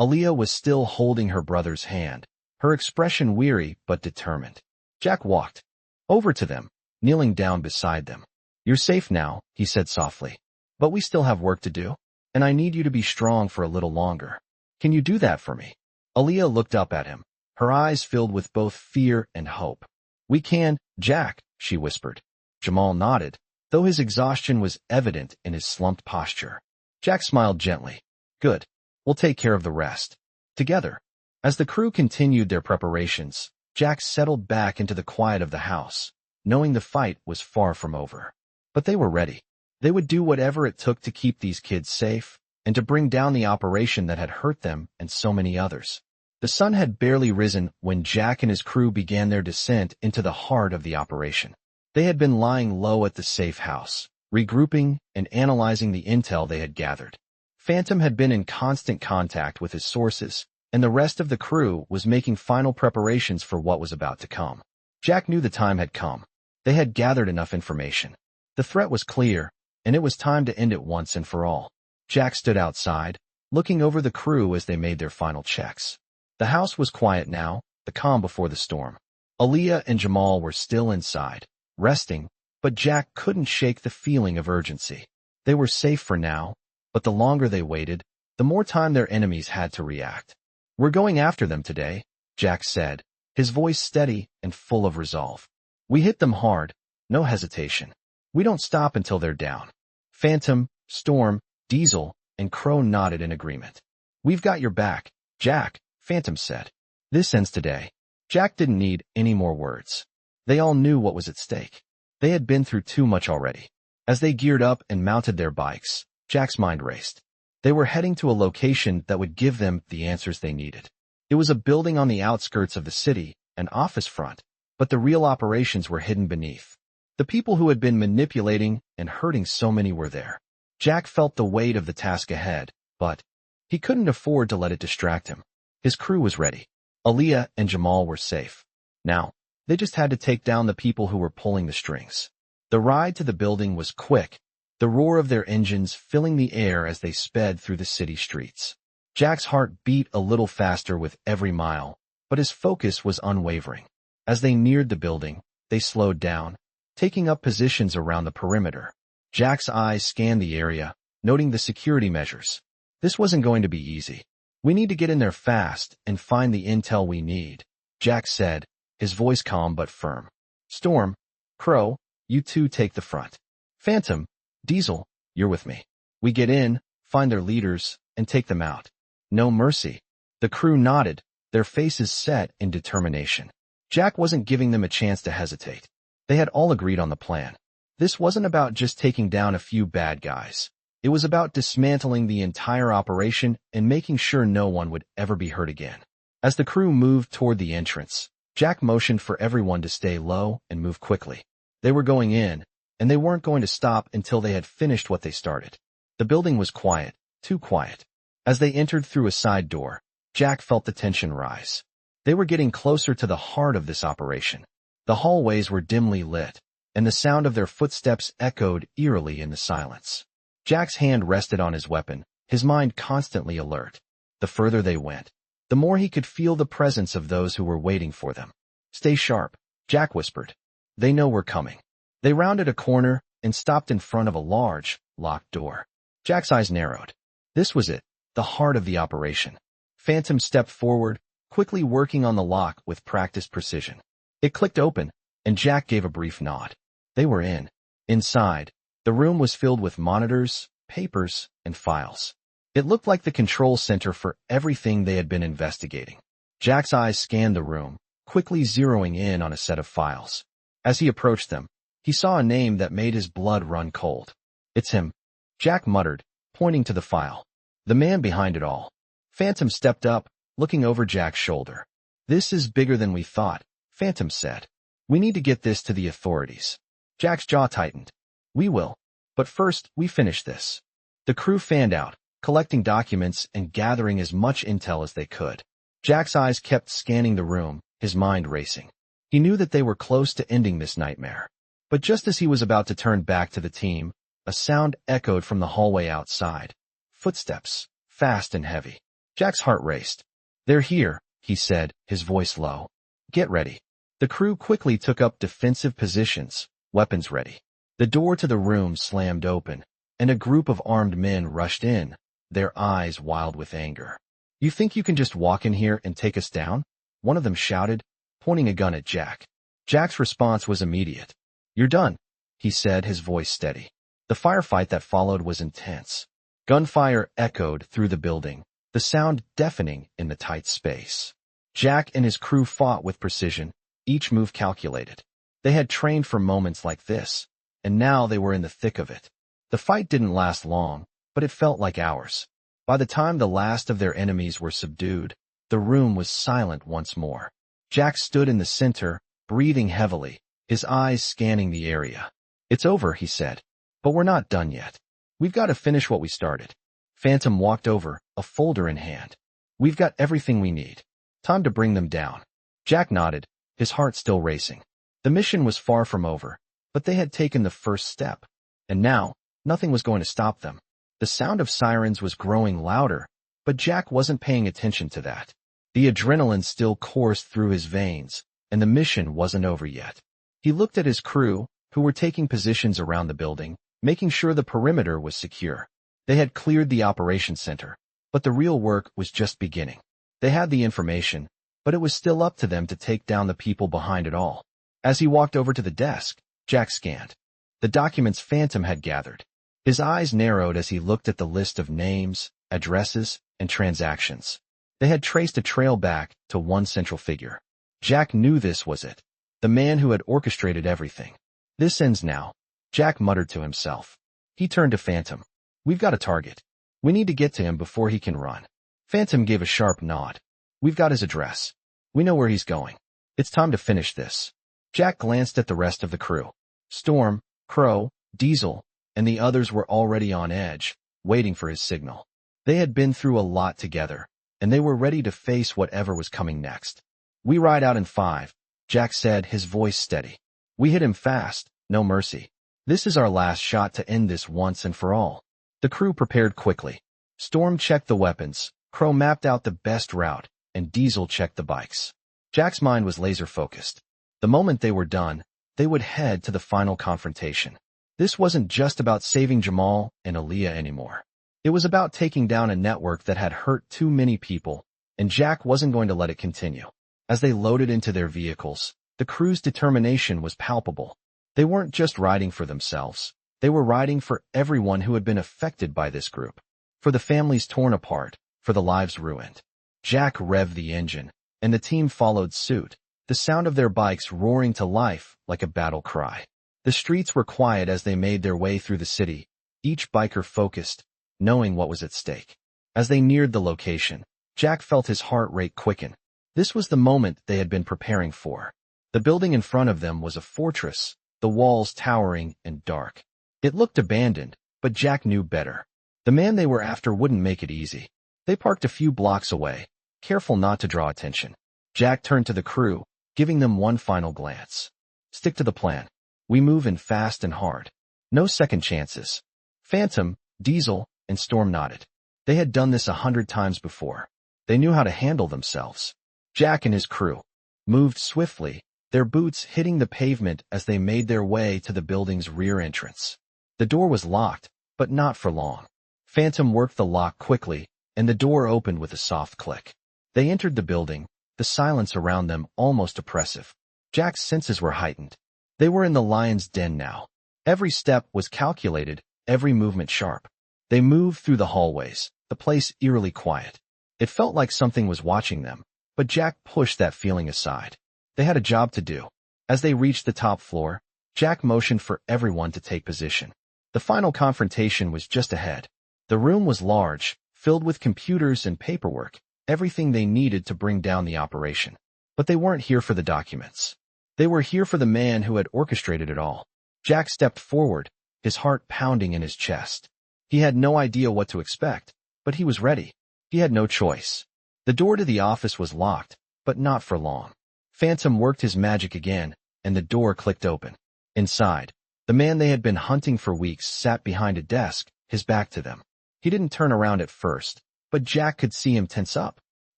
Aaliyah was still holding her brother's hand, her expression weary but determined. Jack walked over to them, kneeling down beside them. You're safe now, he said softly. But we still have work to do, and I need you to be strong for a little longer. Can you do that for me? Aaliyah looked up at him, her eyes filled with both fear and hope. We can, Jack, she whispered. Jamal nodded, though his exhaustion was evident in his slumped posture. Jack smiled gently. Good. We'll take care of the rest. Together. As the crew continued their preparations, Jack settled back into the quiet of the house, knowing the fight was far from over. But they were ready. They would do whatever it took to keep these kids safe, and to bring down the operation that had hurt them and so many others. The sun had barely risen when Jack and his crew began their descent into the heart of the operation. They had been lying low at the safe house, regrouping and analyzing the intel they had gathered. Phantom had been in constant contact with his sources, and the rest of the crew was making final preparations for what was about to come. Jack knew the time had come. They had gathered enough information. The threat was clear, and it was time to end it once and for all. Jack stood outside, looking over the crew as they made their final checks. The house was quiet now, the calm before the storm. Aaliyah and Jamal were still inside, resting, but Jack couldn't shake the feeling of urgency. They were safe for now, but the longer they waited, the more time their enemies had to react. We're going after them today, Jack said, his voice steady and full of resolve. We hit them hard, no hesitation. We don't stop until they're down. Phantom, Storm, Diesel, and Crow nodded in agreement. We've got your back, Jack, Phantom said. This ends today. Jack didn't need any more words. They all knew what was at stake. They had been through too much already. As they geared up and mounted their bikes, Jack's mind raced. They were heading to a location that would give them the answers they needed. It was a building on the outskirts of the city, an office front, but the real operations were hidden beneath. The people who had been manipulating and hurting so many were there. Jack felt the weight of the task ahead, but he couldn't afford to let it distract him. His crew was ready. Aaliyah and Jamal were safe. Now, they just had to take down the people who were pulling the strings. The ride to the building was quick, the roar of their engines filling the air as they sped through the city streets. Jack's heart beat a little faster with every mile, but his focus was unwavering. As they neared the building, they slowed down, taking up positions around the perimeter. Jack's eyes scanned the area, noting the security measures. This wasn't going to be easy. We need to get in there fast and find the intel we need, Jack said, his voice calm but firm. Storm, Crow, you two take the front. Phantom, Diesel, you're with me. We get in, find their leaders, and take them out. No mercy. The crew nodded, their faces set in determination. Jack wasn't giving them a chance to hesitate. They had all agreed on the plan. This wasn't about just taking down a few bad guys. It was about dismantling the entire operation and making sure no one would ever be hurt again. As the crew moved toward the entrance, Jack motioned for everyone to stay low and move quickly. They were going in, and they weren't going to stop until they had finished what they started. The building was quiet, too quiet. As they entered through a side door, Jack felt the tension rise. They were getting closer to the heart of this operation. The hallways were dimly lit, and the sound of their footsteps echoed eerily in the silence. Jack's hand rested on his weapon, his mind constantly alert. The further they went, the more he could feel the presence of those who were waiting for them. Stay sharp, Jack whispered. They know we're coming. They rounded a corner and stopped in front of a large, locked door. Jack's eyes narrowed. This was it, the heart of the operation. Phantom stepped forward, quickly working on the lock with practiced precision. It clicked open, and Jack gave a brief nod. They were in. Inside, the room was filled with monitors, papers, and files. It looked like the control center for everything they had been investigating. Jack's eyes scanned the room, quickly zeroing in on a set of files. As he approached them, he saw a name that made his blood run cold. It's him, Jack muttered, pointing to the file. The man behind it all. Phantom stepped up, looking over Jack's shoulder. This is bigger than we thought, Phantom said. We need to get this to the authorities. Jack's jaw tightened. We will. But first, we finish this. The crew fanned out, collecting documents and gathering as much intel as they could. Jack's eyes kept scanning the room, his mind racing. He knew that they were close to ending this nightmare. But just as he was about to turn back to the team, a sound echoed from the hallway outside. Footsteps, fast and heavy. Jack's heart raced. They're here, he said, his voice low. Get ready. The crew quickly took up defensive positions, weapons ready. The door to the room slammed open, and a group of armed men rushed in, their eyes wild with anger. You think you can just walk in here and take us down? One of them shouted, pointing a gun at Jack. Jack's response was immediate. You're done, he said, his voice steady. The firefight that followed was intense. Gunfire echoed through the building, the sound deafening in the tight space. Jack and his crew fought with precision, each move calculated. They had trained for moments like this, and now they were in the thick of it. The fight didn't last long, but it felt like hours. By the time the last of their enemies were subdued, the room was silent once more. Jack stood in the center, breathing heavily, his eyes scanning the area. It's over, he said. But we're not done yet. We've got to finish what we started. Phantom walked over, a folder in hand. We've got everything we need. Time to bring them down. Jack nodded, his heart still racing. The mission was far from over, but they had taken the first step. And now, nothing was going to stop them. The sound of sirens was growing louder, but Jack wasn't paying attention to that. The adrenaline still coursed through his veins, and the mission wasn't over yet. He looked at his crew, who were taking positions around the building, making sure the perimeter was secure. They had cleared the operations center, but the real work was just beginning. They had the information, but it was still up to them to take down the people behind it all. As he walked over to the desk, Jack scanned the documents Phantom had gathered. His eyes narrowed as he looked at the list of names, addresses, and transactions. They had traced a trail back to one central figure. Jack knew this was it, the man who had orchestrated everything. This ends now, Jack muttered to himself. He turned to Phantom. We've got a target. We need to get to him before he can run. Phantom gave a sharp nod. We've got his address. We know where he's going. It's time to finish this. Jack glanced at the rest of the crew. Storm, Crow, Diesel, and the others were already on edge, waiting for his signal. They had been through a lot together, and they were ready to face whatever was coming next. We ride out in 5, Jack said, his voice steady. We hit him fast, no mercy. This is our last shot to end this once and for all. The crew prepared quickly. Storm checked the weapons, Crow mapped out the best route, and Diesel checked the bikes. Jack's mind was laser-focused. The moment they were done, they would head to the final confrontation. This wasn't just about saving Jamal and Aaliyah anymore. It was about taking down a network that had hurt too many people, and Jack wasn't going to let it continue. As they loaded into their vehicles, the crew's determination was palpable. They weren't just riding for themselves. They were riding for everyone who had been affected by this group. For the families torn apart, for the lives ruined. Jack revved the engine, and the team followed suit, the sound of their bikes roaring to life like a battle cry. The streets were quiet as they made their way through the city, each biker focused, knowing what was at stake. As they neared the location, Jack felt his heart rate quicken. This was the moment they had been preparing for. The building in front of them was a fortress, the walls towering and dark. It looked abandoned, but Jack knew better. The man they were after wouldn't make it easy. They parked a few blocks away, careful not to draw attention. Jack turned to the crew, giving them one final glance. Stick to the plan. We move in fast and hard. No second chances. Phantom, Diesel, and Storm nodded. They had done this 100 times before. They knew how to handle themselves. Jack and his crew moved swiftly, their boots hitting the pavement as they made their way to the building's rear entrance. The door was locked, but not for long. Phantom worked the lock quickly, and the door opened with a soft click. They entered the building, the silence around them almost oppressive. Jack's senses were heightened. They were in the lion's den now. Every step was calculated, every movement sharp. They moved through the hallways, the place eerily quiet. It felt like something was watching them, but Jack pushed that feeling aside. They had a job to do. As they reached the top floor, Jack motioned for everyone to take position. The final confrontation was just ahead. The room was large, filled with computers and paperwork, everything they needed to bring down the operation. But they weren't here for the documents. They were here for the man who had orchestrated it all. Jack stepped forward, his heart pounding in his chest. He had no idea what to expect, but he was ready. He had no choice. The door to the office was locked, but not for long. Phantom worked his magic again, and the door clicked open. Inside, the man they had been hunting for weeks sat behind a desk, his back to them. He didn't turn around at first, but Jack could see him tense up.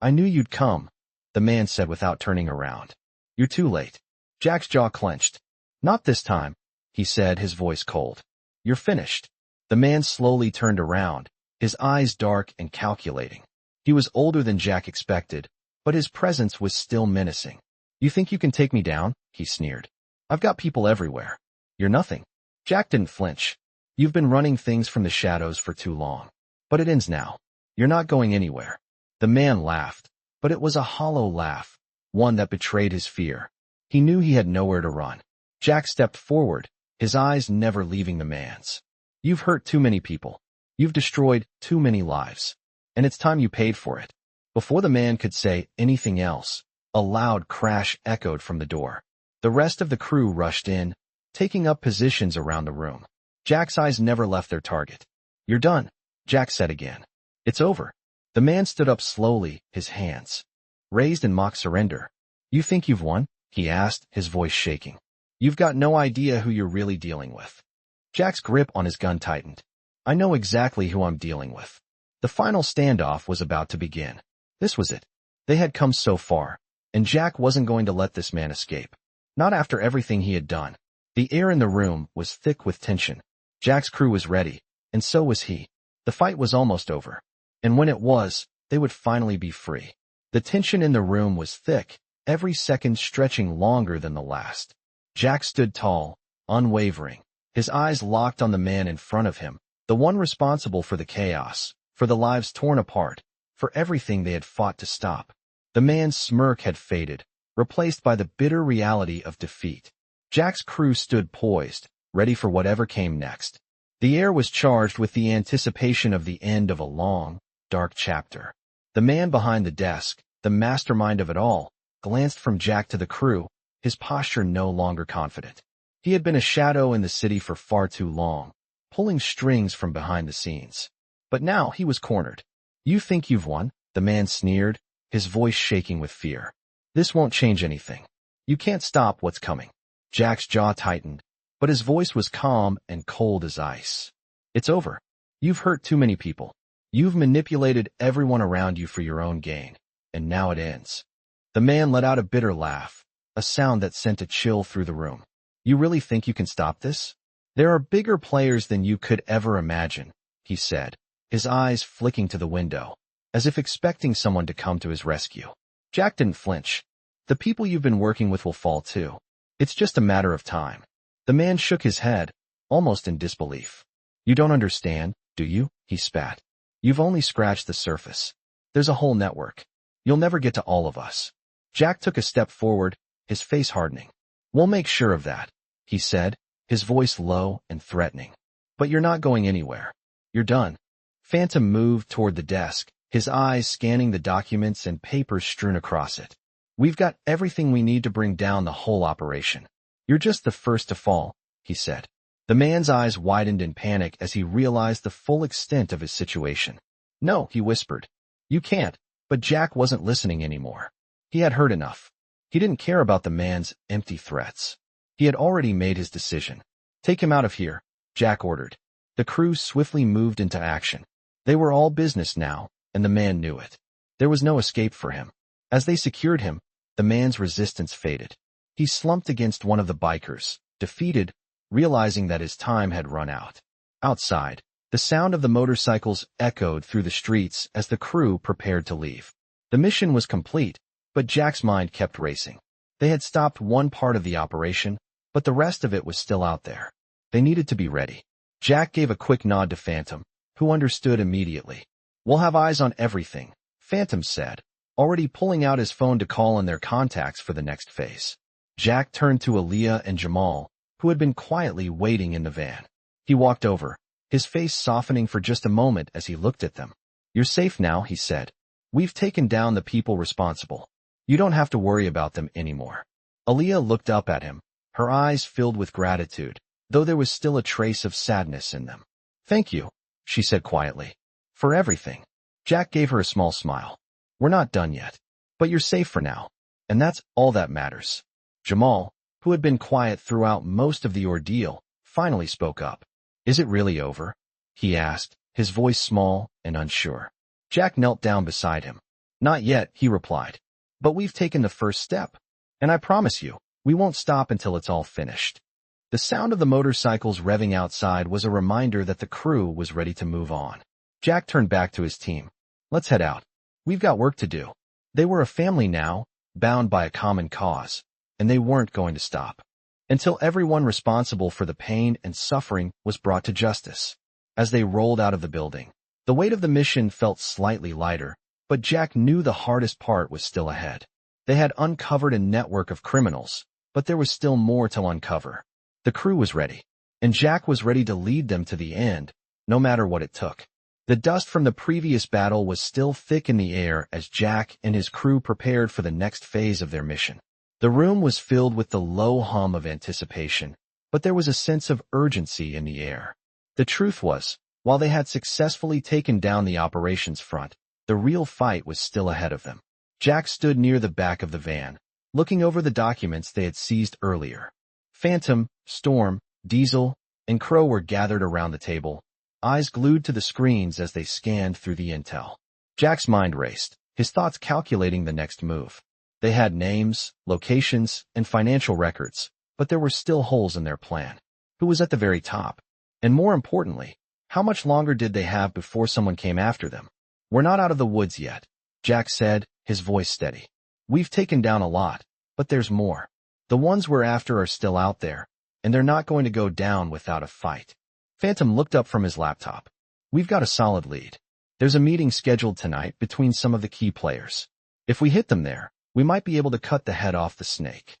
"I knew you'd come," the man said without turning around. "You're too late." Jack's jaw clenched. "Not this time," he said, his voice cold. "You're finished." The man slowly turned around, his eyes dark and calculating. He was older than Jack expected, but his presence was still menacing. "You think you can take me down?" he sneered. "I've got people everywhere. You're nothing." Jack didn't flinch. "You've been running things from the shadows for too long. But it ends now. You're not going anywhere." The man laughed, but it was a hollow laugh, one that betrayed his fear. He knew he had nowhere to run. Jack stepped forward, his eyes never leaving the man's. "You've hurt too many people. You've destroyed too many lives. And it's time you paid for it." Before the man could say anything else, a loud crash echoed from the door. The rest of the crew rushed in, taking up positions around the room. Jack's eyes never left their target. "You're done," Jack said again. "It's over." The man stood up slowly, his hands raised in mock surrender. "You think you've won?" he asked, his voice shaking. "You've got no idea who you're really dealing with." Jack's grip on his gun tightened. "I know exactly who I'm dealing with." The final standoff was about to begin. This was it. They had come so far, and Jack wasn't going to let this man escape. Not after everything he had done. The air in the room was thick with tension. Jack's crew was ready, and so was he. The fight was almost over. And when it was, they would finally be free. The tension in the room was thick, every second stretching longer than the last. Jack stood tall, unwavering, his eyes locked on the man in front of him, the one responsible for the chaos, for the lives torn apart, for everything they had fought to stop. The man's smirk had faded, replaced by the bitter reality of defeat. Jack's crew stood poised, ready for whatever came next. The air was charged with the anticipation of the end of a long, dark chapter. The man behind the desk, the mastermind of it all, glanced from Jack to the crew, his posture no longer confident. He had been a shadow in the city for far too long, pulling strings from behind the scenes. But now he was cornered. "You think you've won?" the man sneered, his voice shaking with fear. "This won't change anything. You can't stop what's coming." Jack's jaw tightened, but his voice was calm and cold as ice. "It's over. You've hurt too many people. You've manipulated everyone around you for your own gain, and now it ends." The man let out a bitter laugh, a sound that sent a chill through the room. "You really think you can stop this? There are bigger players than you could ever imagine," he said, his eyes flicking to the window, as if expecting someone to come to his rescue. Jack didn't flinch. "The people you've been working with will fall too. It's just a matter of time." The man shook his head, almost in disbelief. "You don't understand, do you?" he spat. "You've only scratched the surface. There's a whole network. You'll never get to all of us." Jack took a step forward, his face hardening. "We'll make sure of that," he said, his voice low and threatening. "But you're not going anywhere. You're done." Phantom moved toward the desk, his eyes scanning the documents and papers strewn across it. "We've got everything we need to bring down the whole operation. You're just the first to fall," he said. The man's eyes widened in panic as he realized the full extent of his situation. "No," he whispered. "You can't." But Jack wasn't listening anymore. He had heard enough. He didn't care about the man's empty threats. He had already made his decision. "Take him out of here," Jack ordered. The crew swiftly moved into action. They were all business now, and the man knew it. There was no escape for him. As they secured him, the man's resistance faded. He slumped against one of the bikers, defeated, realizing that his time had run out. Outside, the sound of the motorcycles echoed through the streets as the crew prepared to leave. The mission was complete, but Jack's mind kept racing. They had stopped one part of the operation, but the rest of it was still out there. They needed to be ready. Jack gave a quick nod to Phantom, who understood immediately. "We'll have eyes on everything," Phantom said, already pulling out his phone to call on their contacts for the next phase. Jack turned to Aaliyah and Jamal, who had been quietly waiting in the van. He walked over, his face softening for just a moment as he looked at them. "You're safe now," he said. "We've taken down the people responsible. You don't have to worry about them anymore." Aaliyah looked up at him, her eyes filled with gratitude, though there was still a trace of sadness in them. "Thank you," she said quietly. "For everything." Jack gave her a small smile. "We're not done yet. But you're safe for now. And that's all that matters." Jamal, who had been quiet throughout most of the ordeal, finally spoke up. "Is it really over?" he asked, his voice small and unsure. Jack knelt down beside him. "Not yet," he replied. "But we've taken the first step. And I promise you, we won't stop until it's all finished." The sound of the motorcycles revving outside was a reminder that the crew was ready to move on. Jack turned back to his team. "Let's head out. We've got work to do." They were a family now, bound by a common cause, and they weren't going to stop until everyone responsible for the pain and suffering was brought to justice. As they rolled out of the building, the weight of the mission felt slightly lighter, but Jack knew the hardest part was still ahead. They had uncovered a network of criminals, but there was still more to uncover. The crew was ready, and Jack was ready to lead them to the end, no matter what it took. The dust from the previous battle was still thick in the air as Jack and his crew prepared for the next phase of their mission. The room was filled with the low hum of anticipation, but there was a sense of urgency in the air. The truth was, while they had successfully taken down the operations front, the real fight was still ahead of them. Jack stood near the back of the van, looking over the documents they had seized earlier. Phantom, Storm, Diesel, and Crow were gathered around the table, eyes glued to the screens as they scanned through the intel. Jack's mind raced, his thoughts calculating the next move. They had names, locations, and financial records, but there were still holes in their plan. Who was at the very top? And more importantly, how much longer did they have before someone came after them? "We're not out of the woods yet," Jack said, his voice steady. "We've taken down a lot, but there's more. The ones we're after are still out there, and they're not going to go down without a fight." Phantom looked up from his laptop. "We've got a solid lead. There's a meeting scheduled tonight between some of the key players. If we hit them there, we might be able to cut the head off the snake."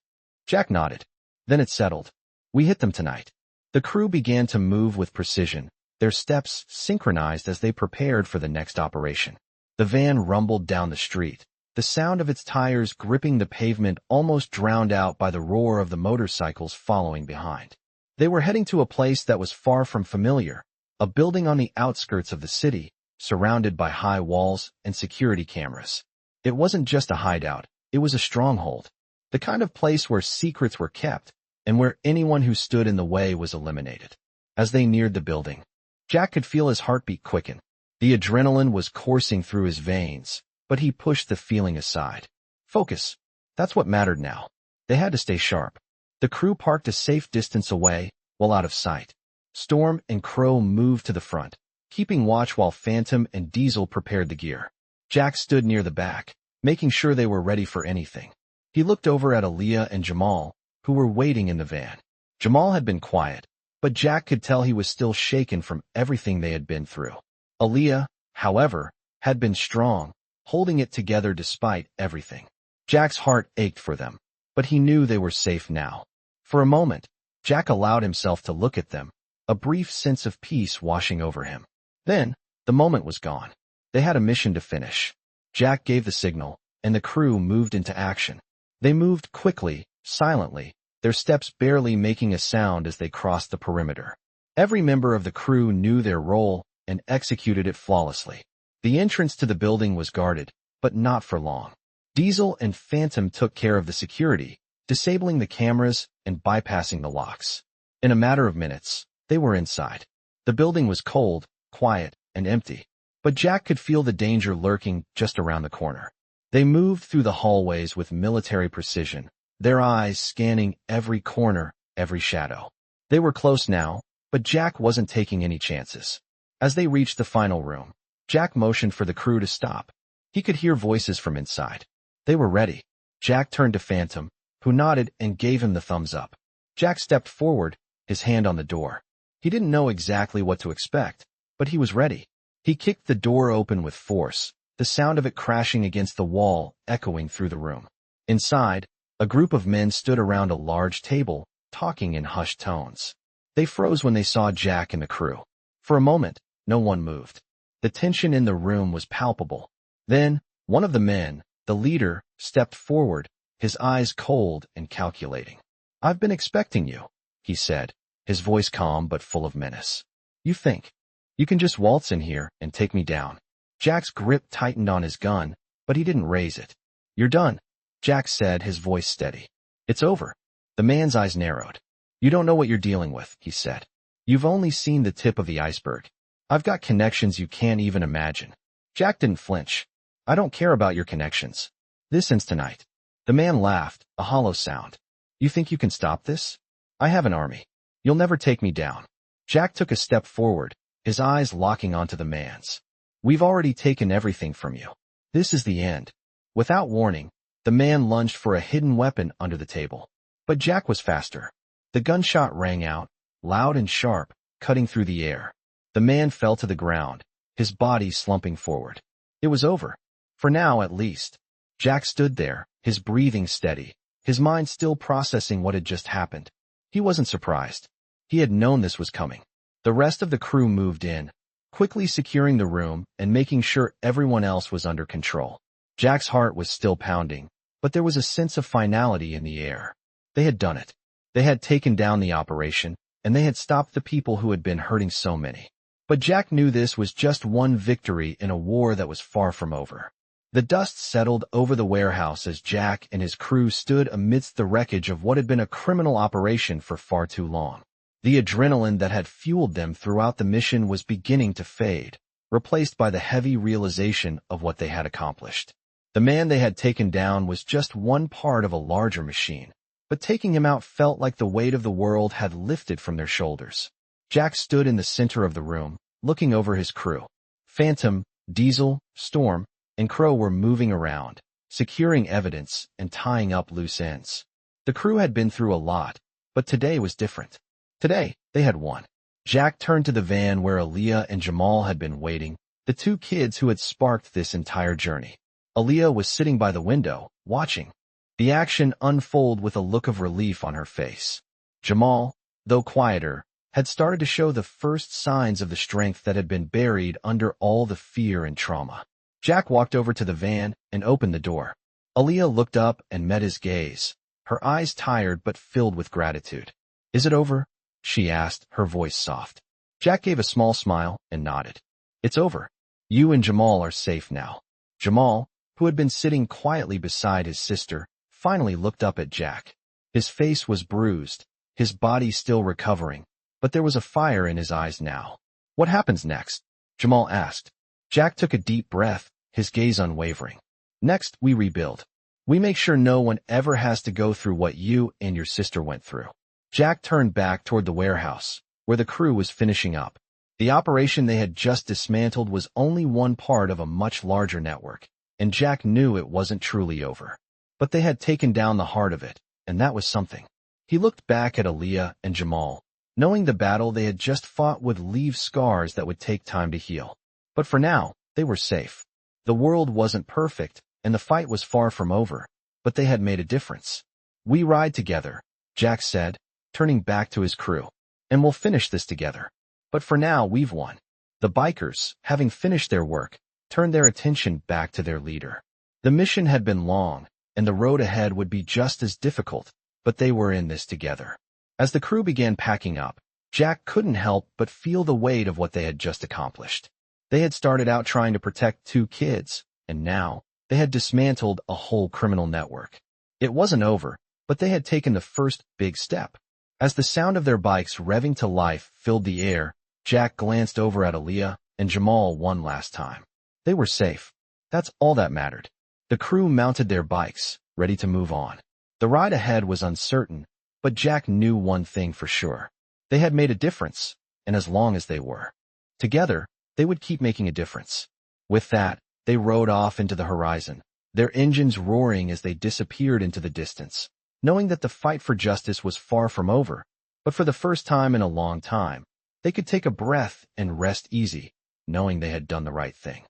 Jack nodded. Then it settled. "We hit them tonight." The crew began to move with precision, their steps synchronized as they prepared for the next operation. The van rumbled down the street, the sound of its tires gripping the pavement almost drowned out by the roar of the motorcycles following behind. They were heading to a place that was far from familiar, a building on the outskirts of the city, surrounded by high walls and security cameras. It wasn't just a hideout, it was a stronghold, the kind of place where secrets were kept, and where anyone who stood in the way was eliminated. As they neared the building, Jack could feel his heartbeat quicken. The adrenaline was coursing through his veins, but he pushed the feeling aside. Focus. That's what mattered now. They had to stay sharp. The crew parked a safe distance away, well out of sight. Storm and Crow moved to the front, keeping watch while Phantom and Diesel prepared the gear. Jack stood near the back, making sure they were ready for anything. He looked over at Aaliyah and Jamal, who were waiting in the van. Jamal had been quiet, but Jack could tell he was still shaken from everything they had been through. Aaliyah, however, had been strong, holding it together despite everything. Jack's heart ached for them, but he knew they were safe now. For a moment, Jack allowed himself to look at them, a brief sense of peace washing over him. Then, the moment was gone. They had a mission to finish. Jack gave the signal, and the crew moved into action. They moved quickly, silently, their steps barely making a sound as they crossed the perimeter. Every member of the crew knew their role and executed it flawlessly. The entrance to the building was guarded, but not for long. Diesel and Phantom took care of the security, disabling the cameras and bypassing the locks. In a matter of minutes, they were inside. The building was cold, quiet, and empty, but Jack could feel the danger lurking just around the corner. They moved through the hallways with military precision, their eyes scanning every corner, every shadow. They were close now, but Jack wasn't taking any chances. As they reached the final room, Jack motioned for the crew to stop. He could hear voices from inside. They were ready. Jack turned to Phantom, who nodded and gave him the thumbs up. Jack stepped forward, his hand on the door. He didn't know exactly what to expect, but he was ready. He kicked the door open with force, the sound of it crashing against the wall echoing through the room. Inside, a group of men stood around a large table, talking in hushed tones. They froze when they saw Jack and the crew. For a moment, no one moved. The tension in the room was palpable. Then, one of the men, the leader, stepped forward, his eyes cold and calculating. "I've been expecting you," he said, his voice calm but full of menace. "You think you can just waltz in here and take me down?" Jack's grip tightened on his gun, but he didn't raise it. "You're done," Jack said, his voice steady. "It's over." The man's eyes narrowed. "You don't know what you're dealing with," he said. "You've only seen the tip of the iceberg. I've got connections you can't even imagine." Jack didn't flinch. "I don't care about your connections. This ends tonight." The man laughed, a hollow sound. "You think you can stop this? I have an army. You'll never take me down." Jack took a step forward, his eyes locking onto the man's. "We've already taken everything from you. This is the end." Without warning, the man lunged for a hidden weapon under the table. But Jack was faster. The gunshot rang out, loud and sharp, cutting through the air. The man fell to the ground, his body slumping forward. It was over. For now, at least. Jack stood there, his breathing steady, his mind still processing what had just happened. He wasn't surprised. He had known this was coming. The rest of the crew moved in, quickly securing the room and making sure everyone else was under control. Jack's heart was still pounding, but there was a sense of finality in the air. They had done it. They had taken down the operation, and they had stopped the people who had been hurting so many. But Jack knew this was just one victory in a war that was far from over. The dust settled over the warehouse as Jack and his crew stood amidst the wreckage of what had been a criminal operation for far too long. The adrenaline that had fueled them throughout the mission was beginning to fade, replaced by the heavy realization of what they had accomplished. The man they had taken down was just one part of a larger machine, but taking him out felt like the weight of the world had lifted from their shoulders. Jack stood in the center of the room, looking over his crew. Phantom, Diesel, Storm, and Crow were moving around, securing evidence and tying up loose ends. The crew had been through a lot, but today was different. Today, they had won. Jack turned to the van where Aaliyah and Jamal had been waiting, the two kids who had sparked this entire journey. Aaliyah was sitting by the window, watching the action unfold with a look of relief on her face. Jamal, though quieter, had started to show the first signs of the strength that had been buried under all the fear and trauma. Jack walked over to the van and opened the door. Aaliyah looked up and met his gaze, her eyes tired but filled with gratitude. "Is it over?" she asked, her voice soft. Jack gave a small smile and nodded. "It's over. You and Jamal are safe now." Jamal, who had been sitting quietly beside his sister, finally looked up at Jack. His face was bruised, his body still recovering, but there was a fire in his eyes now. "What happens next?" Jamal asked. Jack took a deep breath, his gaze unwavering. "Next, we rebuild. We make sure no one ever has to go through what you and your sister went through." Jack turned back toward the warehouse, where the crew was finishing up. The operation they had just dismantled was only one part of a much larger network, and Jack knew it wasn't truly over. But they had taken down the heart of it, and that was something. He looked back at Aaliyah and Jamal, knowing the battle they had just fought would leave scars that would take time to heal. But for now, they were safe. The world wasn't perfect, and the fight was far from over, but they had made a difference. "We ride together," Jack said, turning back to his crew, "and we'll finish this together. But for now, we've won." The bikers, having finished their work, turned their attention back to their leader. The mission had been long, and the road ahead would be just as difficult, but they were in this together. As the crew began packing up, Jack couldn't help but feel the weight of what they had just accomplished. They had started out trying to protect 2 kids, and now they had dismantled a whole criminal network. It wasn't over, but they had taken the first big step. As the sound of their bikes revving to life filled the air, Jack glanced over at Aaliyah and Jamal one last time. They were safe. That's all that mattered. The crew mounted their bikes, ready to move on. The ride ahead was uncertain, but Jack knew one thing for sure. They had made a difference, and as long as they were together, they would keep making a difference. With that, they rode off into the horizon, their engines roaring as they disappeared into the distance, knowing that the fight for justice was far from over. But for the first time in a long time, they could take a breath and rest easy, knowing they had done the right thing.